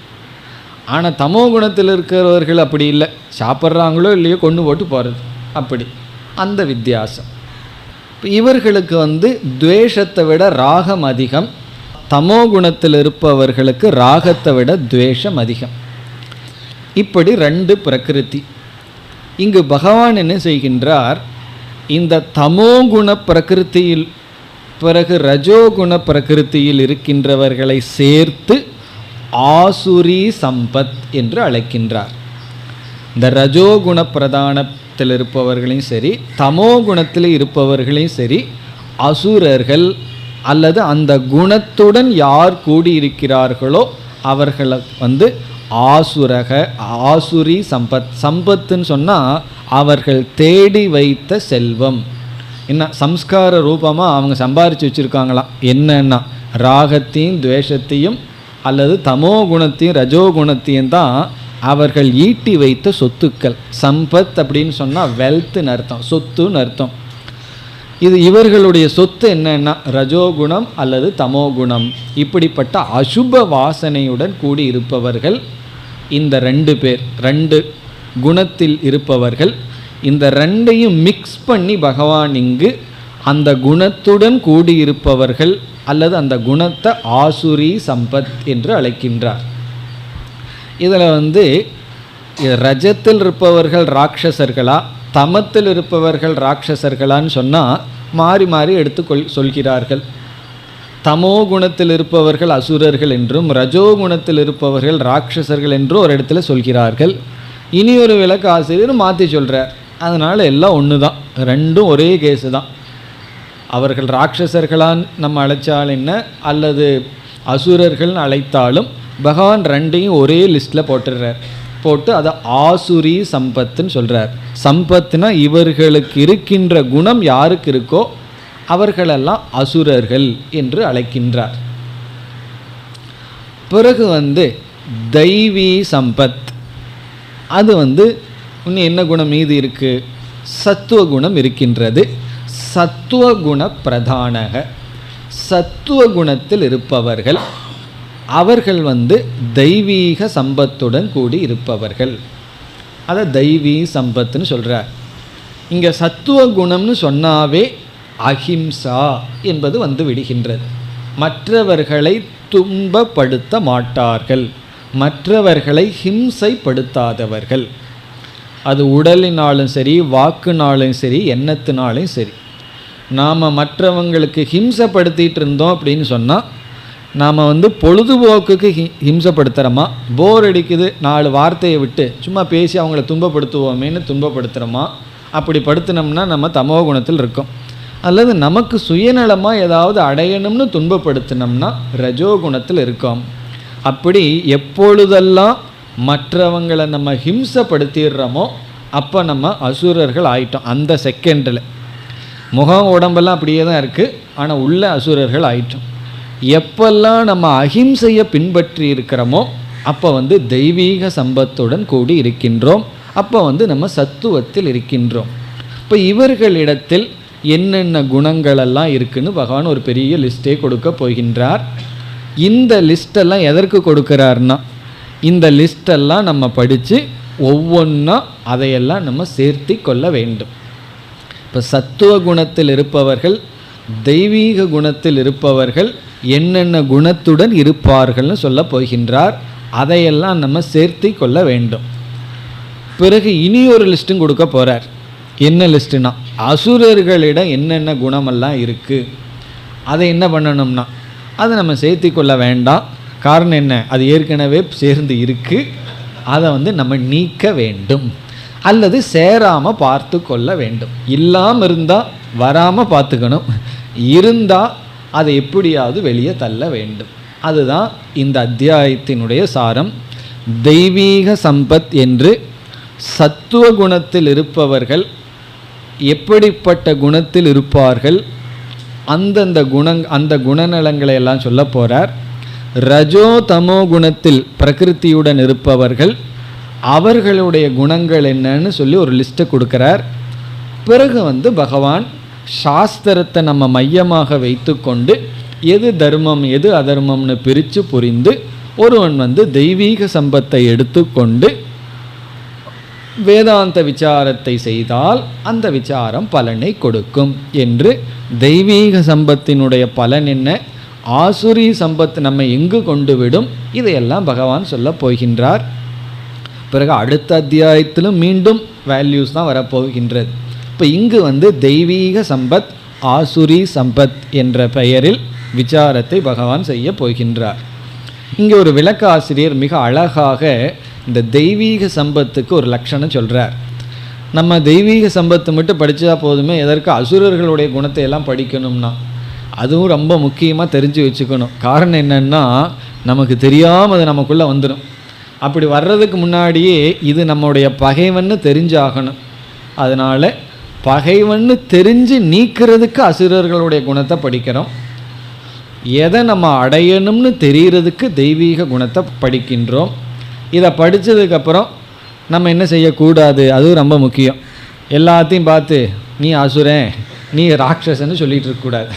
ஆனால் தமோ குணத்தில் இருக்கிறவர்கள் அப்படி இல்லை, சாப்பிட்றாங்களோ இல்லையோ கொண்டு போட்டு போகிறது. அப்படி அந்த வித்தியாசம். இவர்களுக்கு துவேஷத்தை விட ராகம் அதிகம். தமோ குணத்தில் இருப்பவர்களுக்கு ராகத்தை விட துவேஷம் அதிகம். இப்படி ரெண்டு பிரகிருதி. இங்கு பகவான் என்ன செய்கின்றார், இந்த தமோகுண பிரகிருதியில் பிறகு ரஜோகுண பிரகிருதியில் இருக்கின்றவர்களை சேர்த்து ஆசுரி சம்பத் என்று அழைக்கின்றார். இந்த ரஜோகுண பிரதானத்தில் இருப்பவர்களையும் சரி, தமோ குணத்தில் இருப்பவர்களையும் சரி, அசுரர்கள் அல்லது அந்த குணத்துடன் யார் கூடியிருக்கிறார்களோ அவர்களை ஆசுரக ஆசுரி சம்பத். சம்பத்துன்னு சொன்னால் அவர்கள் தேடி வைத்த செல்வம். என்ன சம்ஸ்கார ரூபமாக அவங்க சம்பாரித்து வச்சுருக்காங்களாம். என்னன்னா ராகத்தையும் துவேஷத்தையும் அல்லது தமோ குணத்தையும் ரஜோ குணத்தையும் தான் அவர்கள் ஈட்டி வைத்த சொத்துக்கள். சம்பத் அப்படின்னு சொன்னால் வெல்த்துன்னு அர்த்தம், சொத்துன்னு அர்த்தம். இது இவர்களுடைய சொத்து என்னன்னா ரஜோகுணம் அல்லது தமோகுணம். இப்படிப்பட்ட அசுப வாசனையுடன் கூடி இருப்பவர்கள் இந்த 2 பேர், 2 குணத்தில் இருப்பவர்கள். இந்த 2ஐயும் மிக்ஸ் பண்ணி பகவான் இங்கு அந்த குணத்துடன் கூடியிருப்பவர்கள் அல்லது அந்த குணத்தை ஆசுரி சம்பத் என்று அழைக்கின்றார். இதில் ரஜத்தில் இருப்பவர்கள் ராட்சசர்களா தமத்தில் இருப்பவர்கள் ராட்சசர்களான்னு சொன்னால் மாறி மாறி சொல்கிறார்கள். தமோ குணத்தில் இருப்பவர்கள் அசுரர்கள் என்றும் ரஜோ குணத்தில் இருப்பவர்கள் ராட்சசர்கள் என்றும் ஒரு இடத்துல சொல்கிறார்கள். இனி ஒரு விளக்க ஆசிரியர் மாற்றி சொல்கிறார். அதனால் எல்லாம் ஒன்று தான், 2ம் ஒரே கேஸு தான். அவர்கள் ராட்சசர்களான் நம்ம அழைச்சால் என்ன அல்லது அசுரர்கள்னு அழைத்தாலும் பகவான் 2ஐயும் ஒரே லிஸ்ட்டில் போட்டுடுறார். போட்டு அதை ஆசுரி சம்பத்துன்னு சொல்கிறார். சம்பத்துனா இவர்களுக்கு இருக்கின்ற குணம் யாருக்கு இருக்கோ அவர்களெல்லாம் அசுரர்கள் என்று அழைக்கின்றார். பிறகு தெய்வீ சம்பத், அது இன்னும் என்ன குணம் மீது இருக்குது? சத்துவ குணம் இருக்கின்றது. சத்துவ குண பிரதானக, சத்துவ குணத்தில் இருப்பவர்கள் அவர்கள் தெய்வீக சம்பத்துடன் கூடி இருப்பவர்கள். அதை தெய்வீ சம்பத்துன்னு சொல்கிறார். இங்கே சத்துவ குணம்னு சொன்னாவே அஹிம்சா என்பது விடுகின்றது. மற்றவர்களை துன்பப்படுத்த மாட்டார்கள், மற்றவர்களை ஹிம்சைப்படுத்தாதவர்கள். அது உடலினாலும் சரி, வாக்குனாலும் சரி, எண்ணத்தினாலும் சரி. நாம் மற்றவங்களுக்கு ஹிம்சைப்படுத்திகிட்டு இருந்தோம் அப்படின்னு சொன்னால் நாம் பொழுதுபோக்குக்கு ஹிம்சைப்படுத்துகிறோமா, போர் அடிக்குது 4 வார்த்தையை விட்டு சும்மா பேசி அவங்கள துன்பப்படுத்துவோமேன்னு துன்பப்படுத்துகிறோமா? அப்படி படுத்தினோம்னா நம்ம தமோ குணத்தில் இருக்கோம். அல்லது நமக்கு சுயநலமாக ஏதாவது அடையணும்னு துன்பப்படுத்தினோம்னா ரஜோகுணத்தில் இருக்கோம். அப்படி எப்பொழுதெல்லாம் மற்றவங்களை நம்ம ஹிம்சைப்படுத்திடுறோமோ அப்போ நம்ம அசுரர்கள் ஆயிட்டோம். அந்த செகண்டில் முகம் உடம்பெல்லாம் அப்படியே தான் இருக்குது, ஆனால் உள்ள அசுரர்கள் ஆயிட்டோம். எப்பெல்லாம் நம்ம அஹிம்சையை பின்பற்றி இருக்கிறோமோ அப்போ தெய்வீக சம்பத்துடன் கூடி இருக்கின்றோம். அப்போ நம்ம சத்துவத்தில் இருக்கின்றோம். இப்போ இவர்களிடத்தில் என்னென்ன குணங்களெல்லாம் இருக்குன்னு பகவான் ஒரு பெரிய லிஸ்ட்டே கொடுக்க போகின்றார். இந்த லிஸ்டெல்லாம் எதற்கு கொடுக்குறாருன்னா, இந்த லிஸ்டெல்லாம் நம்ம படித்து ஒவ்வொன்றா அதையெல்லாம் நம்ம சேர்த்தி கொள்ள வேண்டும். இப்போ சத்துவ குணத்தில் இருப்பவர்கள், தெய்வீக குணத்தில் இருப்பவர்கள் என்னென்ன குணத்துடன் இருப்பார்கள்னு சொல்ல போகின்றார். அதையெல்லாம் நம்ம சேர்த்தி கொள்ள வேண்டும். பிறகு இனி ஒரு லிஸ்ட்டும் கொடுக்க போகிறார். என்ன லிஸ்ட்டுனா, அசுரர்களிடம் என்னென்ன குணமெல்லாம் இருக்குது அதை என்ன பண்ணணும்னா அதை நம்ம சேர்த்தி கொள்ள வேண்டாம். காரணம் என்ன? அது ஏற்கனவே சேர்ந்து இருக்குது. அதை நம்ம நீக்க வேண்டும் அல்லது சேராமல் பார்த்து கொள்ள வேண்டும். இல்லாமல் இருந்தால் வராமல் பார்த்துக்கணும், இருந்தால் அதை எப்படியாவது வெளியே தள்ள வேண்டும். அதுதான் இந்த அத்தியாயத்தினுடைய சாரம். தெய்வீக சம்பத் என்று சத்துவ குணத்தில் இருப்பவர்கள் எப்படிப்பட்ட குணத்தில் இருப்பார்கள், அந்த குணநலங்களை எல்லாம் சொல்ல போகிறார். ரஜோ தமோ குணத்தில் பிரகிருத்தியுடன் இருப்பவர்கள் அவர்களுடைய குணங்கள் என்னன்னு சொல்லி ஒரு லிஸ்ட்டை கொடுக்குறார். பிறகு பகவான் சாஸ்திரத்தை நம்ம மையமாக வைத்து கொண்டு எது தர்மம் எது அதர்மம்னு பிரித்து புரிந்து ஒருவன் தெய்வீக சம்பத்தை எடுத்துக்கொண்டு வேதாந்த விசாரத்தை செய்தால் அந்த விசாரம் பலனை கொடுக்கும் என்று, தெய்வீக சம்பத்தினுடைய பலன் என்ன, ஆசுரி சம்பத் நம்ம எங்கு கொண்டு விடும், இதையெல்லாம் பகவான் சொல்ல போகின்றார். பிறகு அடுத்த அத்தியாயத்திலும் மீண்டும் வேல்யூஸ் தான் வரப்போகின்றது. இப்போ இங்கு தெய்வீக சம்பத் ஆசுரி சம்பத் என்ற பெயரில் விசாரத்தை பகவான் செய்ய போகின்றார். இங்கே ஒரு விளக்க ஆசிரியர் மிக அழகாக இந்த தெய்வீக சம்பத்துக்கு ஒரு லட்சணம் சொல்கிறார். நம்ம தெய்வீக சம்பத்து மட்டும் படித்தா போதுமே, எதற்கு அசுரர்களுடைய குணத்தை எல்லாம் படிக்கணும்னா அதுவும் ரொம்ப முக்கியமாக தெரிஞ்சு வச்சுக்கணும். காரணம் என்னென்னா, நமக்கு தெரியாமல் அது நமக்குள்ளே வந்துடும். அப்படி வர்றதுக்கு முன்னாடியே இது நம்முடைய பகைவன்னு தெரிஞ்சாகணும். அதனால் பகைவன்னு தெரிஞ்சு நீக்கிறதுக்கு அசுரர்களுடைய குணத்தை படிக்கிறோம். எதை நம்ம அடையணும்னு தெரிகிறதுக்கு தெய்வீக குணத்தை படிக்கின்றோம். இதை படித்ததுக்கப்புறம் நம்ம என்ன செய்யக்கூடாது, அதுவும் ரொம்ப முக்கியம். எல்லாத்தையும் பார்த்து நீ அசுரன் நீ ராட்சசன்னு சொல்லிகிட்டு இருக்கக்கூடாது.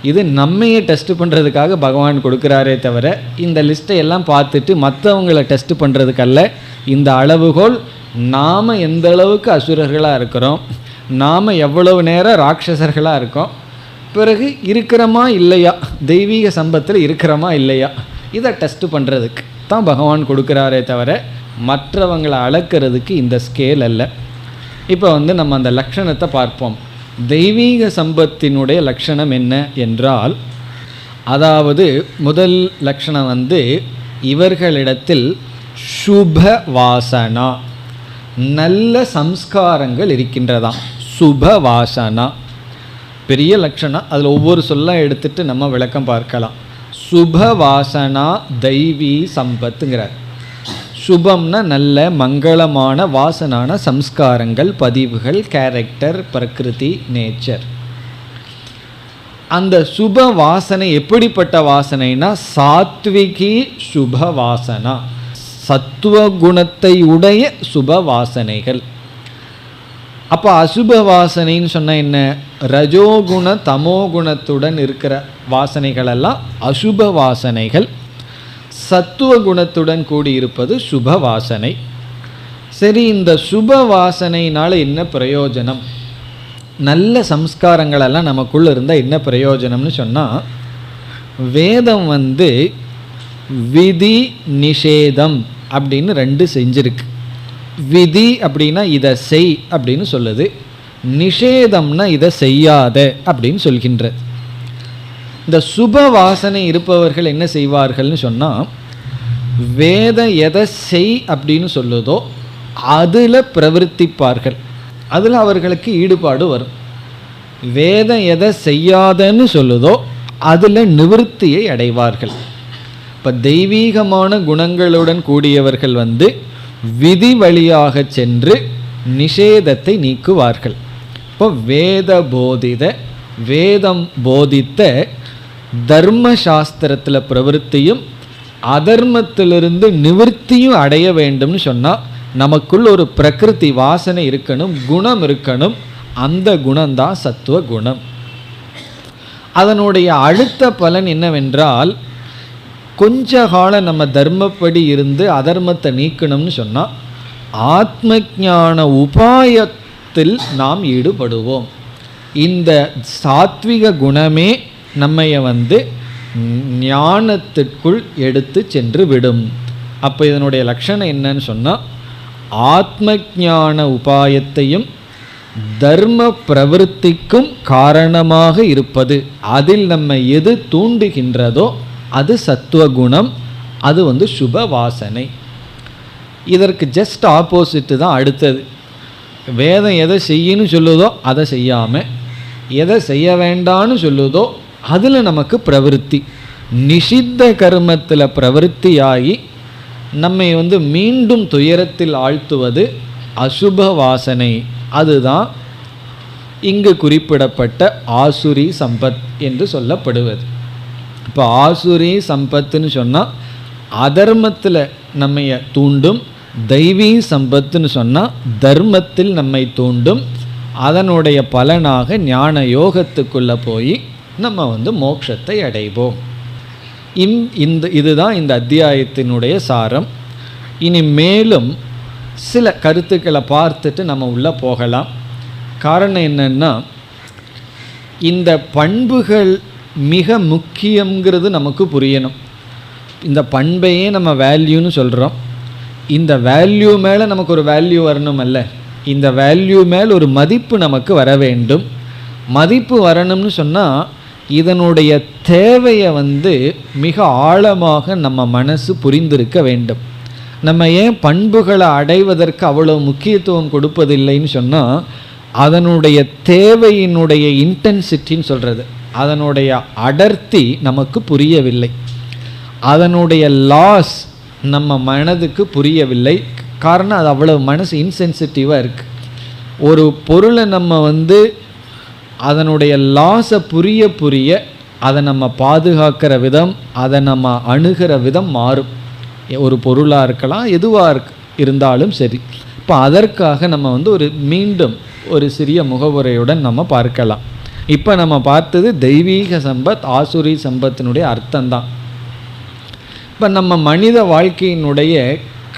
இது நம்மையே டெஸ்ட் பண்ணுறதுக்காக பகவான் கொடுக்குறாரே தவிர இந்த லிஸ்ட்டை எல்லாம் பார்த்துட்டு மற்றவங்களை டெஸ்ட் பண்ணுறதுக்கல்ல. இந்த அளவுகோல் நாம் எந்த அளவுக்கு அசுரர்களாக இருக்கிறோம், நாம் எவ்வளவு நேரம் ராட்சசர்களாக இருக்கோம், பிறகு இருக்கிறோமா இல்லையா, தெய்வீக சம்பத்தில் இருக்கிறோமா இல்லையா, இதை டெஸ்ட் பண்ணுறதுக்கு தான் பகவான் கொடுக்குறாரே தவிர மற்றவங்களை அளக்கிறதுக்கு இந்த ஸ்கேல் அல்ல. இப்போ நம்ம அந்த லக்ஷணத்தை பார்ப்போம். தெய்வீக சம்பத்தினுடைய லக்ஷணம் என்ன என்றால், அதாவது முதல் லக்ஷணம் இவர்களிடத்தில் சுப வாசனா, நல்ல சம்ஸ்காரங்கள் இருக்கின்றதாம். சுப வாசனா பெரிய லக்ஷணம், அதில் ஒவ்வொரு சொல்ல எடுத்துட்டு நம்ம விளக்கம் பார்க்கலாம். சுப வாசனா தெய்வீ சம்பத்துங்கிறார். சுபம்னா நல்ல மங்களமான, வாசனான சம்ஸ்காரங்கள், பதிவுகள், கேரக்டர், பிரகிருதி, நேச்சர். அந்த சுப வாசனை எப்படிப்பட்ட வாசனைனா சாத்விகி சுப வாசனா, சத்துவ குணத்தை உடைய சுப வாசனைகள். அப்போ அசுப வாசனைன்னு சொன்னால் என்ன, ரஜோகுண தமோகுணத்துடன் இருக்கிற வாசனைகள் எல்லாம் அசுப வாசனைகள். சத்துவ குணத்துடன் கூடியிருப்பது சுப வாசனை. சரி, இந்த சுப வாசனையினால் என்ன பிரயோஜனம், நல்ல சம்ஸ்காரங்களெல்லாம் நமக்குள்ளே இருந்தால் என்ன பிரயோஜனம்னு சொன்னால், வேதம் விதி நிஷேதம் அப்படின்னு ரெண்டு செஞ்சிருக்கு. விதி அப்படின்னா இதை செய் அப்படின்னு சொல்லுது, நிஷேதம்னா இதை செய்யாத அப்படின்னு சொல்கின்றது. இந்த சுப வாசனை இருப்பவர்கள் என்ன செய்வார்கள்னு சொன்னால், வேதம் எதை செய் அப்படின்னு சொல்லுதோ அதில் பிரவர்த்திப்பார்கள், அதில் அவர்களுக்கு ஈடுபாடு வரும். வேதம் எதை செய்யாதன்னு சொல்லுதோ அதில் நிவர்த்தியை அடைவார்கள். இப்போ தெய்வீகமான குணங்களுடன் கூடியவர்கள் விதி வழியாக சென்று நிஷேதத்தை நீக்குவார்கள். இப்போ வேத போதித, வேதம் போதித்த தர்ம சாஸ்திரத்தில் பிரவருத்தியும் அதர்மத்திலிருந்து நிவர்த்தியும் அடைய வேண்டும்னு சொன்னால் நமக்குள்ள ஒரு பிரகிருதி வாசனை இருக்கணும், குணம் இருக்கணும். அந்த குணம்தான் சத்துவ குணம். அதனுடைய அடுத்த பலன் என்னவென்றால், கொஞ்ச காலம் நம்ம தர்மப்படி இருந்து அதர்மத்தை நீக்கணும்னு சொன்னால் ஆத்ம ஞான உபாயத்தில் நாம் ஈடுபடுவோம். இந்த சாத்விக குணமே நம்மைய ஞானத்திற்குள் எடுத்து சென்று விடும். அப்போ இதனுடைய லட்சணம் என்னன்னு சொன்னால், ஆத்ம ஞான உபாயத்தையும் தர்ம பிரவருத்திக்கும் காரணமாக இருப்பது, அதில் நம்ம எது தூண்டுகின்றதோ அது சத்துவகுணம், அது சுப வாசனை. இதற்கு ஜஸ்ட் ஆப்போசிட்டு தான் அடுத்தது. வேதம் எதை செய்யணும்னு சொல்லுதோ அதை செய்யாமல், எதை செய்ய வேண்டான்னு சொல்லுதோ அதில் நமக்கு பிரவருத்தி, நிஷித்த கர்மத்தில் பிரவருத்தியாகி நம்மை மீண்டும் துயரத்தில் ஆழ்த்துவது அசுப வாசனை. அதுதான் இங்கு குறிப்பிடப்பட்ட ஆசுரி சம்பத் என்று சொல்லப்படுவது. இப்போ ஆசுரி சம்பத்துன்னு சொன்னால் அதர்மத்தில் நம்மைய தூண்டும், தெய்வீ சம்பத்துன்னு சொன்னால் தர்மத்தில் நம்மை தூண்டும். அதனுடைய பலனாக ஞான யோகத்துக்குள்ளே போய் நம்ம மோட்சத்தை அடைவோம். இதுதான் இந்த அத்தியாயத்தினுடைய சாரம். இனி மேலும் சில கருத்துக்களை பார்த்துட்டு நம்ம உள்ளே போகலாம். காரணம் என்னன்னா, இந்த பண்புகள் மிக முக்கியங்கிறது நமக்கு புரியணும். இந்த பண்பையே நம்ம வேல்யூன்னு சொல்கிறோம். இந்த வேல்யூ மேலே நமக்கு ஒரு வேல்யூ வரணும் அல்ல, இந்த வேல்யூ மேல் ஒரு மதிப்பு நமக்கு வர வேண்டும். மதிப்பு வரணும்னு சொன்னால் இதனுடைய தேவையை மிக ஆழமாக நம்ம மனசு புரிந்திருக்க வேண்டும். நம்ம ஏன் பண்புகளை அடைவதற்கு அவ்வளோ முக்கியத்துவம் கொடுப்பதில்லைன்னு சொன்னால், அதனுடைய தேவையினுடைய இன்டென்சிட்டின்னு சொல்கிறது, அதனுடைய அடர்த்தி நமக்கு புரியவில்லை, அதனுடைய லாஸ் நம்ம மனதுக்கு புரியவில்லை. காரணம் அது அவ்வளோ மனசு இன்சென்சிட்டிவாக இருக்குது. ஒரு பொருளை நம்ம அதனுடைய லாஸை புரிய அதை நம்ம பாதுகாக்கிற விதம், அதை நம்ம அணுகிற விதம் மாறும். ஒரு பொருளாக இருக்கலாம், எதுவாக இருந்தாலும் சரி. இப்போ அதற்காக நம்ம மீண்டும் ஒரு சிறிய முகவுரையுடன் நம்ம பார்க்கலாம். இப்போ நம்ம பார்த்தது தெய்வீக சம்பத் ஆசுரி சம்பத்தினுடைய அர்த்தம்தான். இப்போ நம்ம மனித வாழ்க்கையினுடைய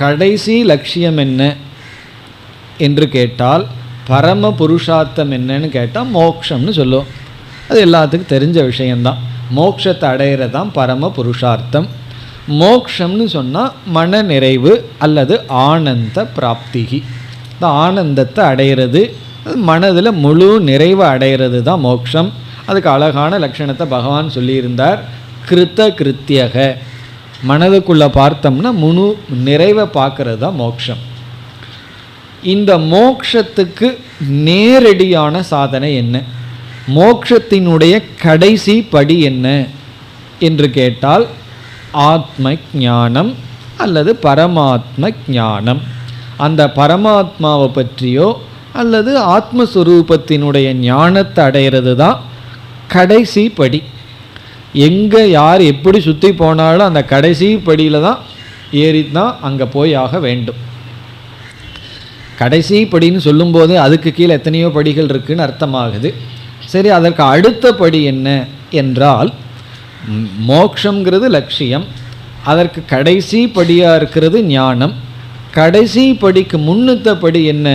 கடைசி லட்சியம் என்ன என்று கேட்டால், பரம புருஷார்த்தம் என்னன்னு கேட்டால் மோக்ஷம்னு சொல்லுவோம். அது எல்லாத்துக்கும் தெரிஞ்ச விஷயந்தான். மோட்சத்தை அடையிறது தான் பரம புருஷார்த்தம். மோக்ஷம்னு சொன்னால் மன நிறைவு அல்லது ஆனந்த பிராப்திகி. இந்த ஆனந்தத்தை அடையிறது, மனதில் முழு நிறைவை அடையிறது தான் மோக்ஷம். அதுக்கு அழகான லட்சணத்தை பகவான் சொல்லியிருந்தார். கிருத்த கிருத்தியக, மனதுக்குள்ளே பார்த்தோம்னா முழு நிறைவை பார்க்கறது தான் மோக்ஷம். இந்த மோக்ஷத்துக்கு நேரடியான சாதனை என்ன, மோக்ஷத்தினுடைய கடைசி படி என்ன என்று கேட்டால் ஆத்ம ஞானம் அல்லது பரமாத்ம ஞானம். அந்த பரமாத்மாவை பற்றியோ அல்லது ஆத்மஸ்வரூபத்தினுடைய ஞானத்தை அடைகிறது தான் கடைசி படி. எங்கே யார் எப்படி சுற்றி போனாலும் அந்த கடைசி படியில் தான் ஏறி தான் அங்கே போய் ஆக வேண்டும். கடைசி படின்னு சொல்லும்போது அதுக்கு கீழே எத்தனையோ படிகள் இருக்குதுன்னு அர்த்தமாகுது. சரி, அதற்கு அடுத்த படி என்ன என்றால், மோக்ஷங்கிறது லட்சியம், அதற்கு கடைசி படியாக இருக்கிறது ஞானம். கடைசி படிக்கு முன்னுத்த படி என்ன,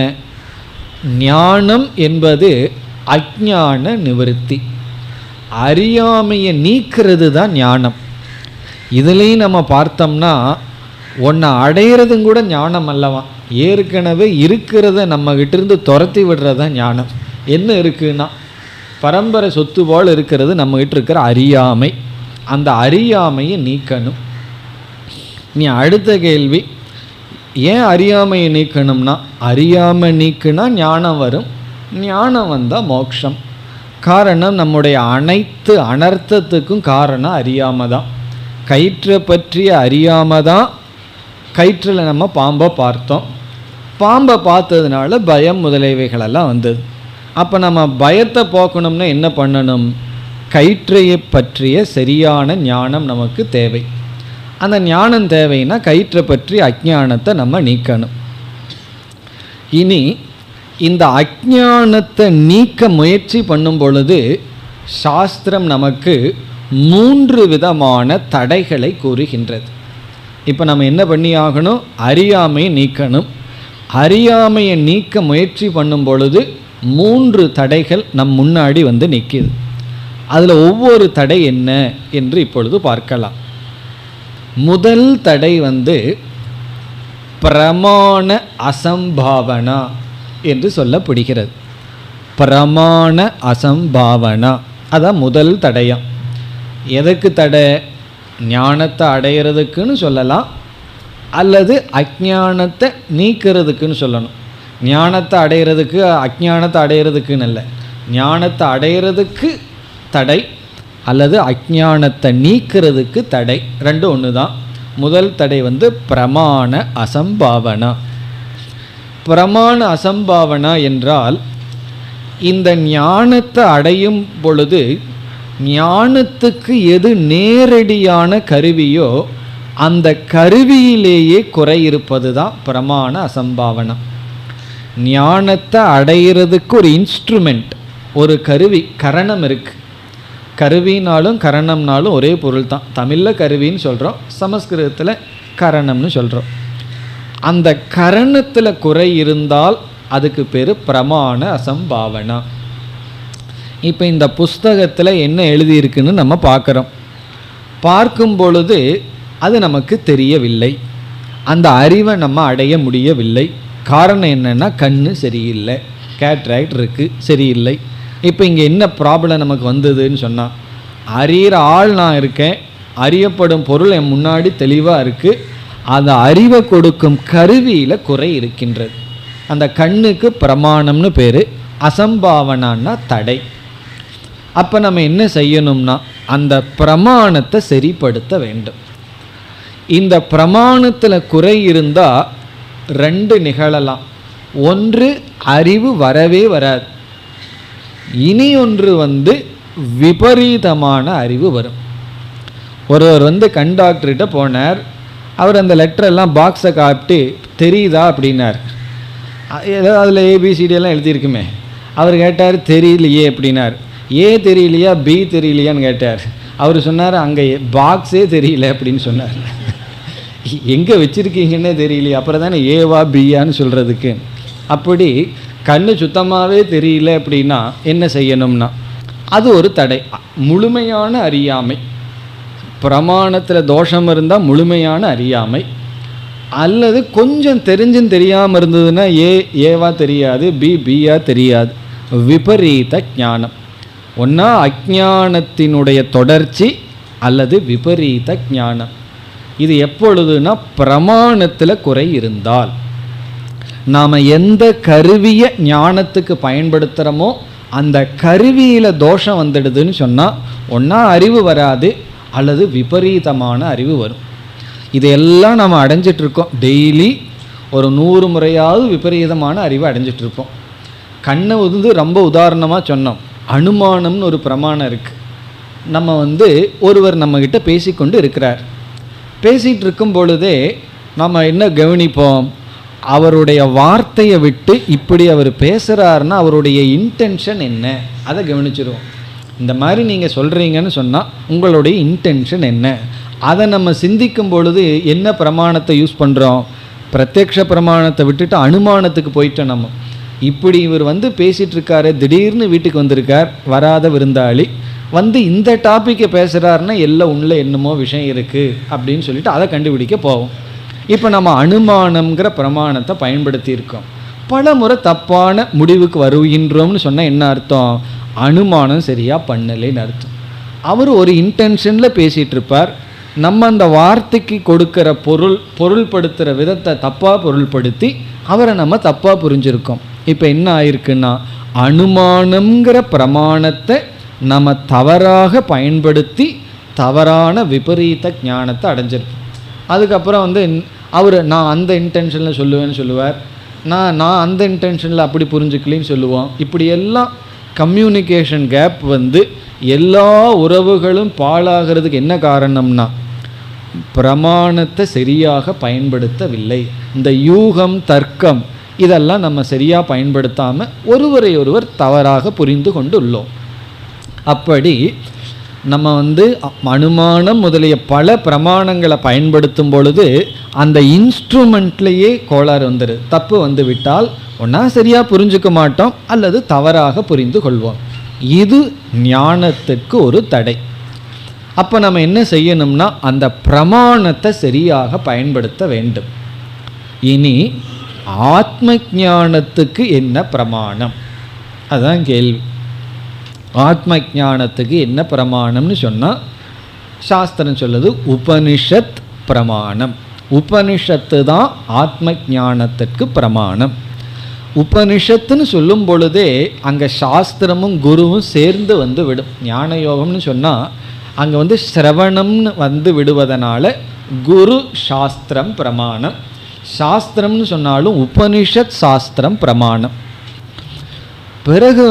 ஞானம் என்பது அஞ்ஞான நிவர்த்தி, அறியாமையை நீக்கிறது தான் ஞானம். இதுலேயும் நம்ம பார்த்தோம்னா ஒன்றை அடையிறதும் கூட ஞானம் அல்லவா, ஏற்கனவே இருக்கிறத நம்மகிட்ட இருந்து துரத்தி விடுறது தான் ஞானம். என்ன இருக்குன்னா பரம்பரை சொத்து போல் இருக்கிறது நம்மகிட்ட இருக்கிற அறியாமை. அந்த அறியாமையை நீக்கணும். நீ அடுத்த கேள்வி, ஏன் அறியாமையை நீக்கணும்னா, அறியாமை நீக்குனா ஞானம் வரும், ஞானம் வந்தால் மோட்சம். காரணம், நம்முடைய அனைத்து அனர்த்தத்துக்கும் காரணம் அறியாமை தான். கயிற்றை பற்றிய அறியாமை தான். கயிற்றில் நம்ம பாம்பை பார்த்தோம், பாம்பை பார்த்ததுனால பயம் முதலியவைகளெல்லாம் வந்தது. அப்போ நம்ம பயத்தை போக்கணும்னா என்ன பண்ணணும், கயிற்றையை பற்றிய சரியான ஞானம் நமக்கு தேவை. அந்த ஞானம் தேவைன்னா கயிற்றை பற்றி அஞ்ஞானத்தை நம்ம நீக்கணும். இனி இந்த அஞ்ஞானத்தை நீக்க முயற்சி பண்ணும் பொழுது சாஸ்திரம் நமக்கு 3 விதமான தடைகளை கூறுகின்றது. இப்போ நம்ம என்ன பண்ணி ஆகணும், அறியாமையை நீக்கணும். அறியாமையை நீக்க முயற்சி பண்ணும் பொழுது 3 தடைகள் நம் முன்னாடி நிற்கிது. அதில் ஒவ்வொரு தடை என்ன என்று இப்பொழுது பார்க்கலாம். முதல் தடை பிரமாண அசம்பாவனா என்று சொல்லப்படுகிறது. பிரமாண அசம்பாவனா அதான் முதல் தடையம். எதற்கு தடை, ஞானத்தை அடையிறதுக்குன்னு சொல்லலாம், அல்லது அஞ்ஞானத்தை நீக்கிறதுக்குன்னு சொல்லணும். ஞானத்தை அடையிறதுக்கு அஞ்ஞானத்தை அடையிறதுக்குன்னு இல்லை, ஞானத்தை அடையிறதுக்கு தடை அல்லது அஞ்ஞானத்தை நீக்கிறதுக்கு தடை, ரெண்டும் ஒன்று தான். முதல் தடை பிரமாண அசம்பாவனா. பிரமாண அசம்பாவனா என்றால், இந்த ஞானத்தை அடையும் பொழுது ஞானத்துக்கு எது நேரடியான கருவியோ அந்த கருவியிலேயே குறை இருப்பது தான் பிரமாண அசம்பாவனா. ஞானத்தை அடையிறதுக்கு ஒரு இன்ஸ்ட்ருமெண்ட், ஒரு கருவி, கரணம் இருக்குது. கருவினாலும் கரணம்னாலும் ஒரே பொருள் தான். தமிழில் கருவின்னு சொல்கிறோம், சமஸ்கிருதத்தில் கரணம்னு சொல்கிறோம். அந்த கரணத்தில் குறை இருந்தால் அதுக்கு பேர் பிரமாண அசம்பாவனா. இப்போ இந்த புஸ்தகத்தில் என்ன எழுதியிருக்குன்னு நம்ம பார்க்குறோம். பார்க்கும் பொழுது அது நமக்கு தெரியவில்லை, அந்த அறிவை நம்ம அடைய முடியவில்லை. காரணம் என்னென்னா, கண்ணு சரியில்லை, கேட்ராக்ட் இருக்குது, சரியில்லை. இப்போ இங்கே என்ன ப்ராப்ளம் நமக்கு வந்ததுன்னு சொன்னால், அறிகிற ஆள் நான் இருக்கேன், அறியப்படும் பொருள் என் முன்னாடி தெளிவாக இருக்குது, அந்த அறிவை கொடுக்கும் கருவியில் குறை இருக்கின்றது. அந்த கண்ணுக்கு பிரமாணம்னு பேர், அசம்பாவனான்னா தடை. அப்போ நம்ம என்ன செய்யணும்னா, அந்த பிரமாணத்தை சரிப்படுத்த வேண்டும். இந்த பிரமாணத்தில் குறை இருந்தால் 2 நிகழலாம். ஒன்று அறிவு வரவே வராது, இனி ஒன்று விபரீதமான அறிவு வரும். ஒருவர் கண் டாக்டர்கிட்ட போனார். அவர் அந்த லெட்டரெல்லாம் பாக்ஸை காப்பிட்டு தெரியுதா அப்படின்னார். ஏதோ அதில் ஏபிசிடியெல்லாம் எழுதியிருக்குமே. அவர் கேட்டார் தெரியலையே அப்படின்னார். ஏ தெரியலையா பி தெரியலையான்னு கேட்டார். அவர் சொன்னார் அங்கே பாக்ஸே தெரியல அப்படின்னு சொன்னார். எங்கே வச்சுருக்கீங்கன்னே தெரியலையே, அப்புறம் தானே ஏவா பியான்னு சொல்கிறதுக்கு. அப்படி கண்ணு சுத்தமாகவே தெரியல அப்படின்னா என்ன செய்யணும்னா அது ஒரு தடை. முழுமையான அறியாமை, பிரமாணத்தில் தோஷம் இருந்தால் முழுமையான அறியாமை, அல்லது கொஞ்சம் தெரிஞ்சும் தெரியாமல் இருந்ததுன்னா ஏவா தெரியாது, பியா தெரியாது, விபரீத ஞானம். ஒன்றா அஞ்ஞானத்தினுடைய தொடர்ச்சி அல்லது விபரீத ஞானம். இது எப்பொழுதுனா பிரமாணத்தில் குறை இருந்தால். நாம் எந்த கருவியை ஞானத்துக்கு பயன்படுத்துகிறோமோ அந்த கருவியில் தோஷம் வந்துடுதுன்னு சொன்னால் ஒன்றா அறிவு வராது அல்லது விபரீதமான அறிவு வரும். இதையெல்லாம் நம்ம அடைஞ்சிட்ருக்கோம். டெய்லி ஒரு 100 முறையாவது விபரீதமான அறிவை அடைஞ்சிட்ருப்போம். கண்ணை ரொம்ப உதாரணமாக சொன்னோம். அனுமானம்னு ஒரு பிரமாணம் இருக்குது. நம்ம ஒருவர் நம்மக்கிட்ட பேசிக்கொண்டு இருக்கிறார். பேசிகிட்டு இருக்கும் பொழுதே நம்ம என்ன கவனிப்போம், அவருடைய வார்த்தையை விட்டு இப்படி அவர் பேசுகிறாருன்னா அவருடைய இன்டென்ஷன் என்ன அதை கவனிச்சிருவோம். இந்த மாதிரி நீங்கள் சொல்கிறீங்கன்னு சொன்னால் உங்களுடைய இன்டென்ஷன் என்ன, அதை நம்ம சிந்திக்கும் பொழுது என்ன பிரமாணத்தை யூஸ் பண்ணுறோம், பிரத்யக்ஷ பிரமாணத்தை விட்டுட்டு அனுமானத்துக்கு போயிட்டோம். நம்ம இப்படி இவர் பேசிகிட்டு இருக்காரு, திடீர்னு வீட்டுக்கு வந்திருக்கார், வராத விருந்தாளி இந்த டாப்பிக்கை பேசுகிறாருன்னா எல்லாம் உள்ள என்னமோ விஷயம் இருக்குது அப்படின்னு சொல்லிட்டு அதை கண்டுபிடிக்க போவோம். இப்போ நம்ம அனுமானம்ங்கிற பிரமாணத்தை பயன்படுத்தி இருக்கோம். பல முறை தப்பான முடிவுக்கு வருகின்றோம்னு சொன்னால் என்ன அர்த்தம், அனுமானம் சரியாக பண்ணலைன்னு அர்த்தம். அவர் ஒரு இன்டென்ஷனில் பேசிகிட்டு இருப்பார். நம்ம அந்த வார்த்தைக்கு கொடுக்குற பொருள்படுத்துகிற விதத்தை தப்பாக பொருள்படுத்தி அவரை நம்ம தப்பாக புரிஞ்சுருக்கோம். இப்போ என்ன ஆயிருக்குன்னா அனுமானம்ங்கிற பிரமாணத்தை நம்ம தவறாக பயன்படுத்தி தவறான விபரீத ஞானத்தை அடைஞ்சிருக்கோம். அதுக்கப்புறம் அவர் நான் அந்த இன்டென்ஷனில் சொல்லுவேன்னு சொல்லுவார், நான் அந்த இன்டென்ஷனில் அப்படி புரிஞ்சுக்கலின்னு சொல்லுவோம். இப்படியெல்லாம் கம்யூனிகேஷன் கேப் எல்லா உறவுகளும் பாழாகிறதுக்கு என்ன காரணம்னா பிரமாணத்தை சரியாக பயன்படுத்தவில்லை. இந்த யூகம் தர்க்கம் இதெல்லாம் நம்ம சரியாக பயன்படுத்தாமல் ஒருவரை ஒருவர் தவறாக புரிந்து கொண்டு உள்ளோம். அப்படி நம்ம அனுமானம் முதலிய பல பிரமாணங்களை பயன்படுத்தும் பொழுது அந்த இன்ஸ்ட்ருமெண்ட்லேயே கோளாறு வந்துடுது. தப்பு விட்டால் ஒன்றா சரியாக புரிஞ்சுக்க மாட்டோம் அல்லது தவறாக புரிந்து கொள்வோம். இது ஞானத்துக்கு ஒரு தடை. அப்போ நம்ம என்ன செய்யணும்னா அந்த பிரமாணத்தை சரியாக பயன்படுத்த வேண்டும். இனி ஆத்ம ஞானத்துக்கு என்ன பிரமாணம், அதுதான் கேள்வி. ஆத்ம ஞானத்துக்கு என்ன பிரமாணம்னு சொன்னால் சாஸ்திரம் சொல்லுது உபனிஷத் பிரமாணம். உபனிஷத்து தான் ஆத்ம ஞானத்திற்கு பிரமாணம். உபனிஷத்துன்னு சொல்லும் பொழுதே அங்கே சாஸ்திரமும் குருவும் சேர்ந்து விடும். ஞான யோகம்னு சொன்னால் அங்கே சிரவணம்னு விடுவதனால குரு சாஸ்திரம் பிரமாணம். சாஸ்திரம்னு சொன்னாலும் உபனிஷத் சாஸ்திரம் பிரமாணம். பிறகு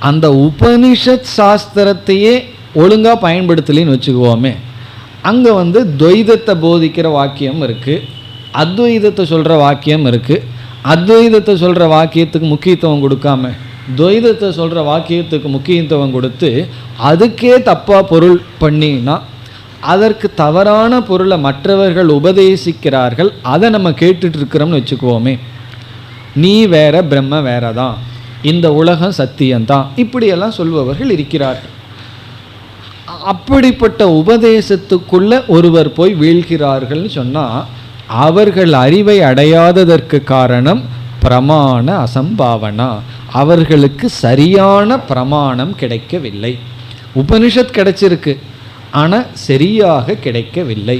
அந்த உபனிஷத் சாஸ்திரத்தையே ஒழுங்காக பயன்படுத்தலின்னு வச்சுக்குவோமே, அங்கே துவைதத்தை போதிக்கிற வாக்கியம் இருக்குது, அத்வைதத்தை சொல்கிற வாக்கியம் இருக்குது. அத்வைதத்தை சொல்கிற வாக்கியத்துக்கு முக்கியத்துவம் கொடுக்காம துவைதத்தை சொல்கிற வாக்கியத்துக்கு முக்கியத்துவம் கொடுத்து அதுக்கே தப்பாக பொருள் பண்ணினா அதற்கு தவறான பொருளை மற்றவர்கள் உபதேசிக்கிறார்கள், அதை நம்ம கேட்டுட்ருக்கிறோம்னு வச்சுக்குவோமே. நீ வேற பிரம்ம வேற தான், இந்த உலகம் சத்தியம்தான், இப்படியெல்லாம் சொல்பவர்கள் இருக்கிறார்கள். அப்படிப்பட்ட உபதேசத்துக்குள்ள ஒருவர் போய் வீழ்கிறார்கள்னு சொன்னால் அவர்கள் அறிவை அடையாததற்கு காரணம் பிரமாண அசம்பாவனா. அவர்களுக்கு சரியான பிரமாணம் கிடைக்கவில்லை. உபனிஷத் கிடைச்சிருக்கு, ஆனால் சரியாக கிடைக்கவில்லை.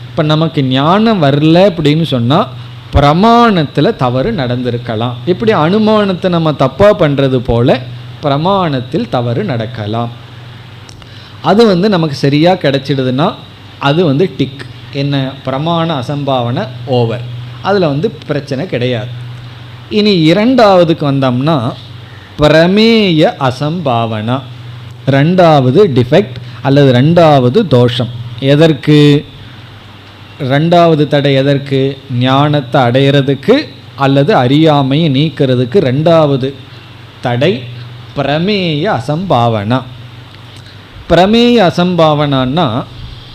இப்போ நமக்கு ஞானம் வரல அப்படின்னு சொன்னால் பிரமாணத்தில் தவறு நடந்திருக்கலாம். இப்படி அனுமானத்தை நம்ம தப்பாக பண்ணுறது போல பிரமாணத்தில் தவறு நடக்கலாம். அது நமக்கு சரியாக கிடைச்சிடுதுன்னா அது டிக், என்ன பிரமாண அசம்பாவனை ஓவர், அதில் பிரச்சனை கிடையாது. இனி இரண்டாவதுக்கு வந்தோம்னா பிரமேய அசம்பாவனா, ரெண்டாவது டிஃபெக்ட் அல்லது ரெண்டாவது தோஷம். எதற்கு ரெண்டாவது தடை? எதற்கு? ஞானத்தை அடையிறதுக்கு அல்லது அறியாமையை நீக்கிறதுக்கு ரெண்டாவது தடை பிரமேய அசம்பாவனா. பிரமேய அசம்பாவனான்னா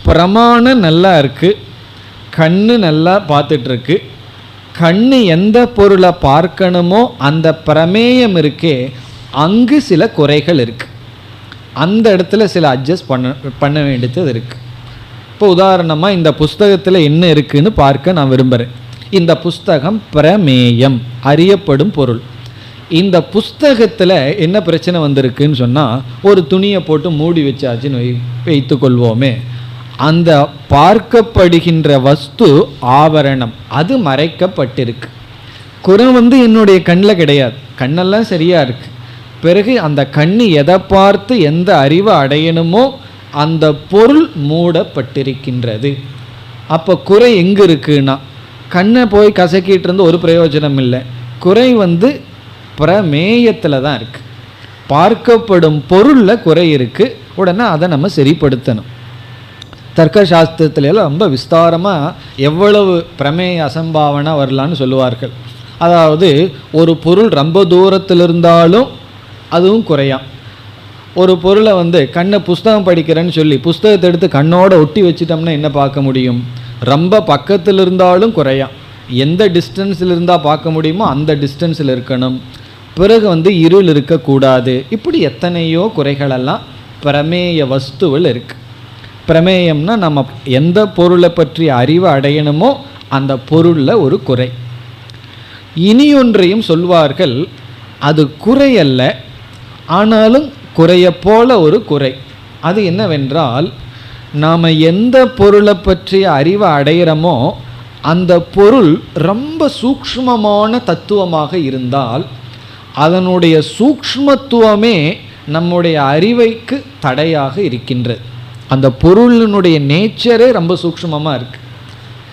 பிரமாணம் நல்லா இருக்குது, கண்ணு நல்லா பார்த்துட்ருக்கு, கண்ணு எந்த பொருளை பார்க்கணுமோ அந்த பிரமேயம் இருக்கே அங்கு சில குறைகள் இருக்குது, அந்த இடத்துல சில அட்ஜஸ்ட் பண்ண வேண்டியது இருக்குது. இப்போ உதாரணமாக இந்த புஸ்தகத்தில் என்ன இருக்குதுன்னு பார்க்க நான் விரும்புகிறேன். இந்த புஸ்தகம் பிரமேயம், அறியப்படும் பொருள். இந்த புஸ்தகத்தில் என்ன பிரச்சனை வந்திருக்குன்னு சொன்னால், ஒரு துணியை போட்டு மூடி வச்சாச்சுன்னு வைத்து கொள்வோமே, அந்த பார்க்கப்படுகின்ற வஸ்து ஆவரணம், அது மறைக்கப்பட்டிருக்கு. குறை என்னுடைய கண்ணில் கிடையாது, கண்ணெல்லாம் சரியாக இருக்குது. பிறகு அந்த கண்ணு எதை பார்த்து எந்த அறிவை அடையணுமோ அந்த பொருள் மூடப்பட்டிருக்கின்றது. அப்போ குறை எங்கே இருக்குன்னா, கண்ணை போய் கசக்கிட்டு இருந்து ஒரு பிரயோஜனம் இல்லை. குறை பிரமேயத்தில் தான் இருக்குது, பார்க்கப்படும் பொருளில் குறை இருக்குது. உடனே அதை நம்ம சரிப்படுத்தணும். தர்க்க சாஸ்திரத்துலாம் ரொம்ப விஸ்தாரமாக எவ்வளவு பிரமேய அசம்பாவனை வரலான்னு சொல்லுவார்கள். அதாவது ஒரு பொருள் ரொம்ப தூரத்தில் இருந்தாலும் அதுவும் குறையாம். ஒரு பொருளை கண்ணை புஸ்தகம் படிக்கிறேன்னு சொல்லி புஸ்தகத்தை எடுத்து கண்ணோட ஒட்டி வச்சிட்டோம்னா என்ன பார்க்க முடியும்? ரொம்ப பக்கத்தில் இருந்தாலும் குறையாம். எந்த டிஸ்டன்ஸில் இருந்தால் பார்க்க முடியுமோ அந்த டிஸ்டன்ஸில் இருக்கணும். பிறகு இருள் இருக்கக்கூடாது. இப்படி எத்தனையோ குறைகளெல்லாம் பிரமேய வஸ்துவில் இருக்குது. பிரமேயம்னா நம்ம எந்த பொருளை பற்றி அறிவை அடையணுமோ அந்த பொருளில் ஒரு குறை. இனியொன்றையும் சொல்வார்கள், அது குறையல்ல, ஆனாலும் குறைய போல ஒரு குறை. அது என்னவென்றால், நாம் எந்த பொருளை பற்றிய அறிவை அடைகிறோமோ அந்த பொருள் ரொம்ப சூக்ஷ்மமான தத்துவமாக இருந்தால் அதனுடைய சூக்ஷ்மத்துவமே நம்முடைய அறிவைக்கு தடையாக இருக்கின்றது. அந்த பொருளினுடைய நேச்சரே ரொம்ப சூக்ஷ்மமாக இருக்குது.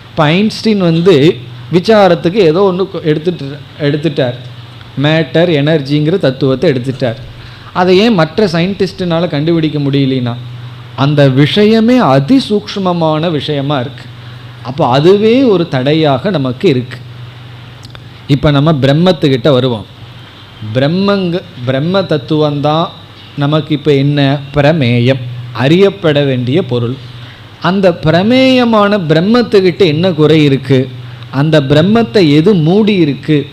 இப்போ ஐன்ஸ்டீன் விசாரத்துக்கு ஏதோ ஒன்று எடுத்துட்டார், மேட்டர் எனர்ஜிங்கிற தத்துவத்தை எடுத்துட்டார். அதை ஏன் மற்ற சயின்டிஸ்டினால் கண்டுபிடிக்க முடியலனா, அந்த விஷயமே அதிசூக்ஷ்மமான விஷயமாக இருக்குது. அப்போ அதுவே ஒரு தடையாக நமக்கு இருக்குது. இப்போ நம்ம பிரம்மத்துக்கிட்ட வருவோம். பிரம்ம தத்துவந்தான் நமக்கு இப்போ என்ன? பிரமேயம், அறியப்பட வேண்டிய பொருள். அந்த பிரமேயமான பிரம்மத்துக்கிட்ட என்ன குறை இருக்குது? அந்த பிரம்மத்தை எது மூடி இருக்குது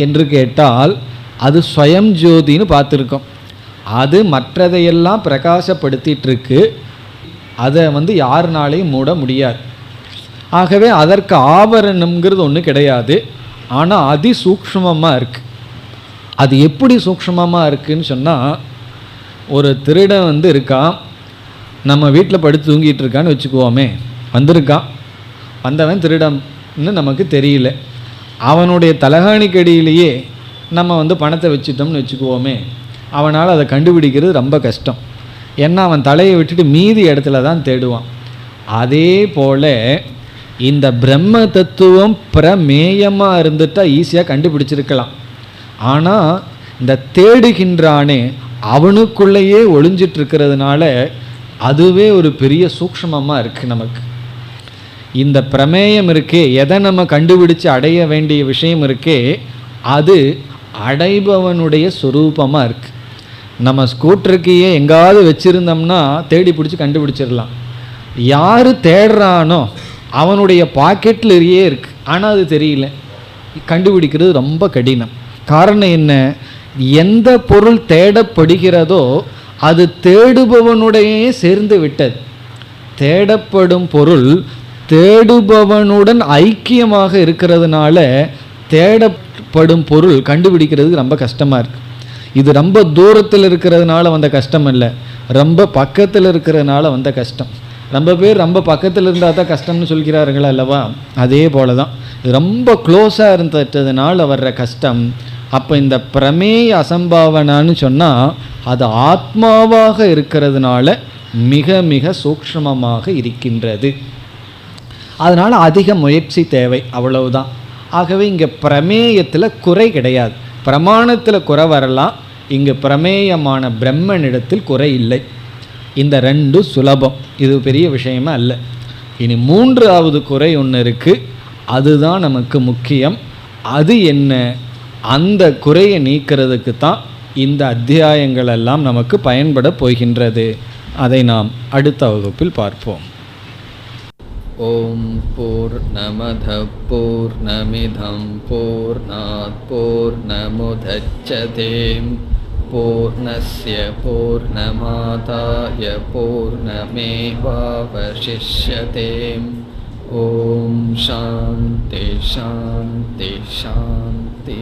என்று கேட்டால் அது ஸ்வயம் ஜோதின்னு பார்த்துருக்கோம். அது மற்றதையெல்லாம் பிரகாசப்படுத்திகிட்ருக்கு. அதை யாருனாலையும் மூட முடியாது. ஆகவே அதற்கு ஆவரணம்ங்கிறது ஒன்று கிடையாது. ஆனால் அதிசூக்ஷ்மமாக இருக்குது. அது எப்படி சூக்ஷ்மமாக இருக்குதுன்னு சொன்னால், ஒரு திருடன் இருக்கான், நம்ம வீட்டில் படுத்து தூங்கிட்டு இருக்கான்னு வச்சுக்குவோமே. வந்திருக்கான், வந்தவன் திருடன்னு நமக்கு தெரியல. அவனுடைய தலகாணிக்கடியிலேயே நம்ம பணத்தை வச்சுட்டோம்னு வச்சுக்குவோமே, அவனால் அதை கண்டுபிடிக்கிறது ரொம்ப கஷ்டம். ஏன்னா அவன் தலையை விட்டுட்டு மீதி இடத்துல தான் தேடுவான். அதே போல் இந்த பிரம்ம தத்துவம் பிரமேயமாக இருந்துட்டால் ஈஸியாக கண்டுபிடிச்சிருக்கலாம். ஆனால் இந்த தேடுகின்றானே அவனுக்குள்ளேயே ஒளிஞ்சிட்ருக்கிறதுனால அதுவே ஒரு பெரிய சூக்ஷ்மமாக இருக்குது நமக்கு. இந்த பிரமேயம் இருக்கே, எதை நம்ம கண்டுபிடிச்சு அடைய வேண்டிய விஷயம் இருக்கே, அது அடைபவனுடைய சொரூபமாக இருக்குது. நம்ம ஸ்கூட்டருக்கையே எங்காவது வச்சுருந்தோம்னா தேடி பிடிச்சி கண்டுபிடிச்சிடலாம். யார் தேடுறானோ அவனுடைய பாக்கெட்லேயே இருக்குது, ஆனால் அது தெரியல. கண்டுபிடிக்கிறது ரொம்ப கடினம். காரணம் என்ன? எந்த பொருள் தேடப்படுகிறதோ அது தேடுபவனுடையே சேர்ந்து விட்டது. தேடப்படும் பொருள் தேடுபவனுடன் ஐக்கியமாக இருக்கிறதுனால தேடப்படும் பொருள் கண்டுபிடிக்கிறதுக்கு ரொம்ப கஷ்டமாக இருக்குது. இது ரொம்ப தூரத்தில் இருக்கிறதுனால வந்த கஷ்டம் இல்லை, ரொம்ப பக்கத்தில் இருக்கிறதுனால வந்த கஷ்டம். ரொம்ப பேர் ரொம்ப பக்கத்தில் இருந்தால் தான் கஷ்டம்னு சொல்கிறார்கள் அல்லவா? அதே போல தான் இது ரொம்ப க்ளோஸாக இருந்ததுனால வர்ற கஷ்டம். அப்போ இந்த பிரமேய அசம்பாவனான்னு சொன்னால் அது ஆத்மாவாக இருக்கிறதுனால மிக மிக சூக்ஷ்மமாக இருக்கின்றது. அதனால் அதிக முயற்சி தேவை, அவ்வளவுதான். ஆகவே இங்கே பிரமேயத்தில் குறை கிடையாது. பிரமாணத்தில் குறை வரலாம், இங்கே பிரமேயமான பிரம்மனிடத்தில் குறை இல்லை. இந்த ரெண்டும் சுலபம், இது பெரிய விஷயமே அல்ல. இனி மூன்றாவது குறை ஒன்று இருக்குது, அதுதான் நமக்கு முக்கியம். அது என்ன? அந்த குறையை நீக்கிறதுக்கு தான் இந்த அத்தியாயங்கள் எல்லாம் நமக்கு பயன்பட போகின்றது. அதை நாம் அடுத்த வகுப்பில் பார்ப்போம். ஓம் பூர்ணமத பூர்ணமிதம் பூர்ணாத் பூர்ணமுதச்யதே பூர்ணஸ்ய பூர்ணமாதாய பூர்ணமேவாவசிஷ்யதே. ஓம் சாந்தி சாந்தி சாந்தி.